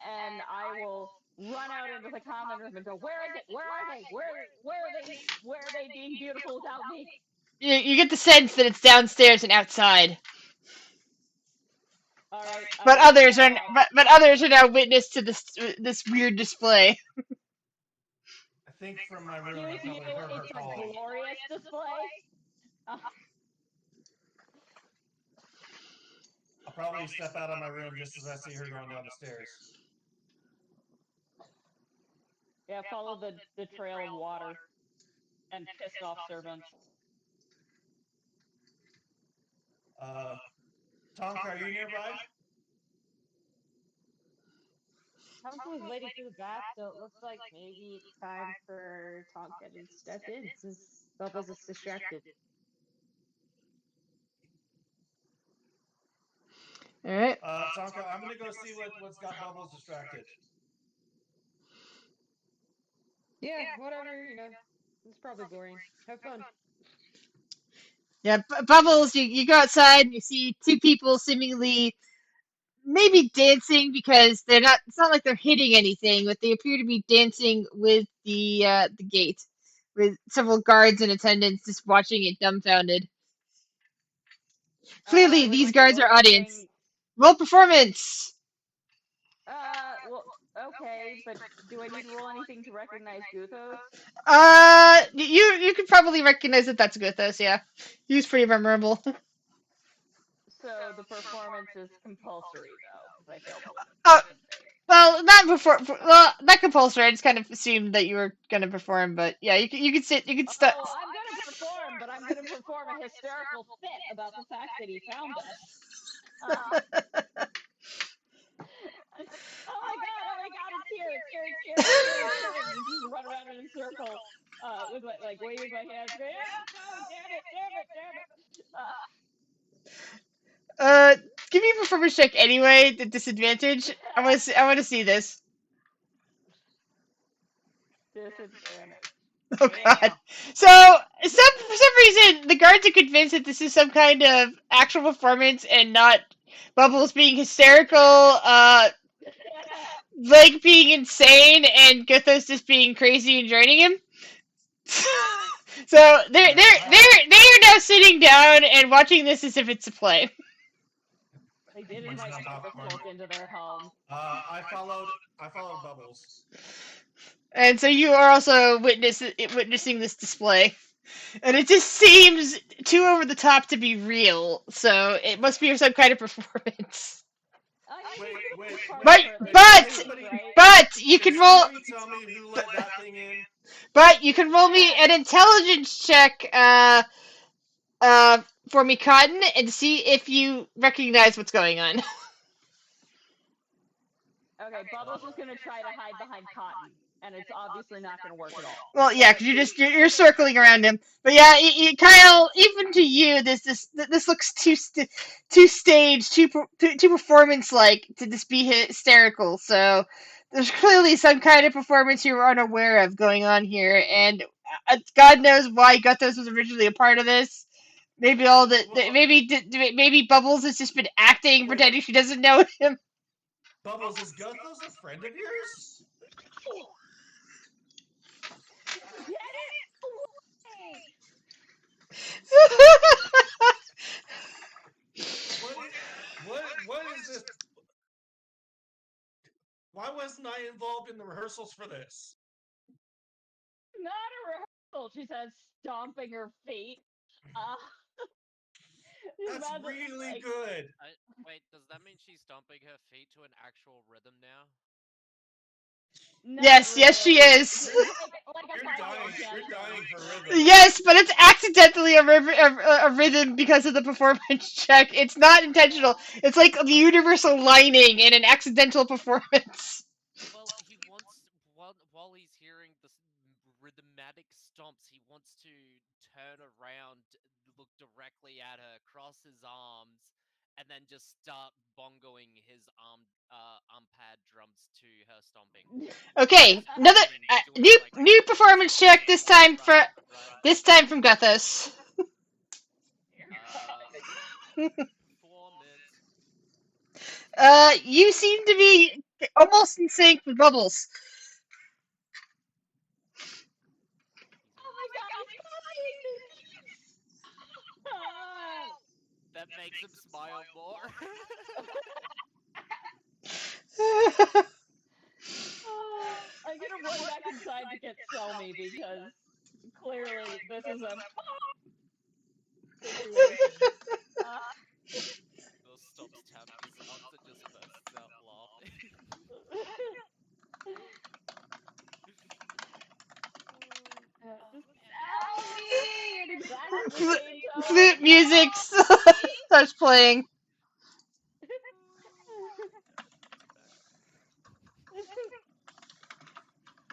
And I will run out into the common room and go, "Where is it? Where are they? Where are they being beautiful without me?" You get the sense that it's downstairs and outside. All right, I But will others step are out. but others are now witness to this weird display. I think from my room, I Excuse you, probably heard her it's a calling. glorious display. Uh, I'll probably step out of my room just as I see her going down the stairs. yeah, follow the trail of water and pissed off servants. Tonka, are you nearby? Tonka was waiting for the bath, so it looks like maybe it's time for Tonka to step in since Bubbles is distracted. All right. Tonka, I'm gonna go see what's got Bubbles distracted. Yeah, whatever, it's probably boring. Have fun. Yeah, Bubbles. You go outside and you see two people seemingly maybe dancing because they're not. It's not like they're hitting anything, but they appear to be dancing with the gate, with several guards in attendance just watching it dumbfounded. Clearly, Do I these need to guards roll are audience. anything? Roll performance. Well, okay, but do I need to roll anything to recognize Guthos? You could probably recognize that that's Gothos. Yeah, he was pretty memorable. So the performance is compulsory though, because I failed the Oh, wisdom save. well, not before. Well, not compulsory. I just kind of assumed that you were gonna perform, but yeah, you could sit. You could start. Oh, I'm gonna perform, but I'm gonna perform a hysterical fit about the fact that he found us. Uh, oh my god, it's here, it's here, it's here, it's here, it's coming. And just run around in a circle, with like waving my hands, going, ah, no, damn it, damn it, damn it. Uh, give me a performance check anyway. The disadvantage. I want to see this. Disadvantage. Oh God. Yeah. So for some reason the guards are convinced that this is some kind of actual performance and not Bubbles being hysterical, Blake being insane, and Gothos just being crazy and joining him. So they are now sitting down and watching this as if it's a play. They did Munching invite on Circus popcorn. Folk into their home. I followed Bubbles. And so you are also witnessing this display. And it just seems too over the top to be real, so it must be some kind of performance. You Wait, can wait, be part But of it. They Can can but leave, somebody right? but you can can roll somebody tell me who let that thing in? but you can roll me an intelligence check for me, Cotton, and see if you recognize what's going on. Okay, Bubbles is gonna try to hide behind Cotton, and it's obviously not gonna work at all. Well, yeah, because you're circling around him. But yeah, Kyle, even to you, this looks too staged, too performance like to just be hysterical. So there's clearly some kind of performance you're unaware of going on here, and God knows why Guthos was originally a part of this. Maybe maybe Bubbles has just been acting, Wait, pretending she doesn't know him. Bubbles, is Guthos a friend of yours? Get it away! What is this? Why wasn't I involved in the rehearsals for this? Not a rehearsal, she says, stomping her feet. That's really Like, good. Wait, does that mean she's stomping her feet to an actual rhythm now? not Yes, really. she is. Like You're dying for rhythm. Yes, but it's accidentally a rhythm because of the performance check. It's not intentional. It's like the universal lining in an accidental performance. Well, he wants while he's hearing the rhythmatic stomps, he wants to turn around, look directly at her, cross his arms, and then just start bongoing his arm pad drums to her stomping. Okay, another Doing like new performance check this time for right. this time from Guthos. Uh, performance. You seem to be almost in sync with Bubbles. He's Oh almost. my god, he's copying me! That makes him smile more. I'm gonna run back inside to get Selmy because clearly this is a situation. Uh, Bill stops tapping his arms and just bursts out laughing. just tell me in exactly the same tone. Flute music starts playing. Too bad.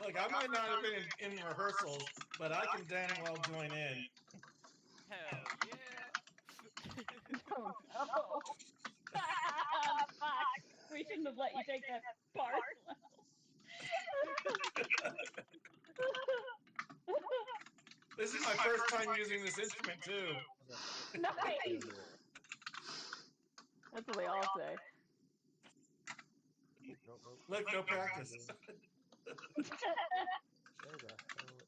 Look, I might not have been in rehearsals, but I can damn well join in. Hell yeah. Oh no. Fuck. We shouldn't have let you take that part. This is my first time using this instrument too. Nice. That's what they all say. Nope, nope. Look, no practice. Where the hell is...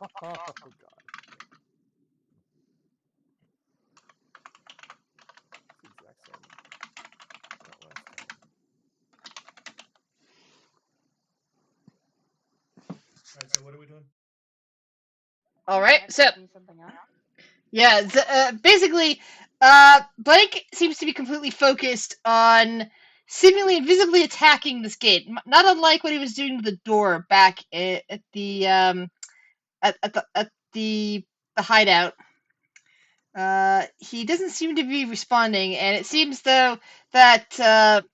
Oh god. It's the exact same. Not last time. All right, so what are we doing? All right, so Looking something up. yeah, basically, Blake seems to be completely focused on seemingly invisibly attacking this gate, not unlike what he was doing with the door back at the the hideout. He doesn't seem to be responding, and it seems though that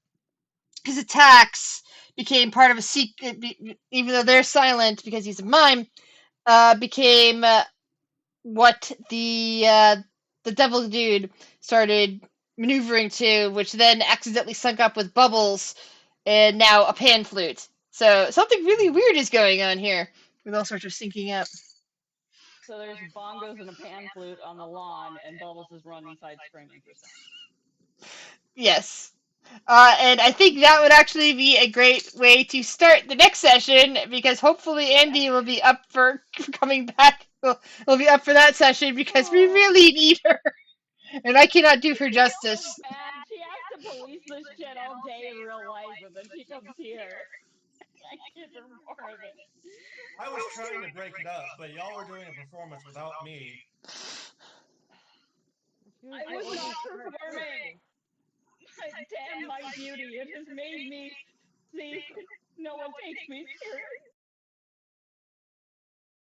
his attacks became part of a secret, even though they're silent because he's a mime. Became what the devil dude started maneuvering to, which then accidentally sunk up with Bubbles, and now a pan flute. So something really weird is going on here with all sorts of syncing up. So there's bongos and a pan flute on the lawn, and Bubbles is running inside screaming for some. Yes. And I think that would actually be a great way to start the next session because hopefully Andy will be up for coming back. Will be up for that session because we really need her, and I cannot do her I feel so justice. bad. She has to police this shit all day in real life, and then she comes here. I give her more of it. I was trying to break it up, but y'all were doing a performance without me. I was not performing. Damn my beauty. It has made me see no one takes me seriously.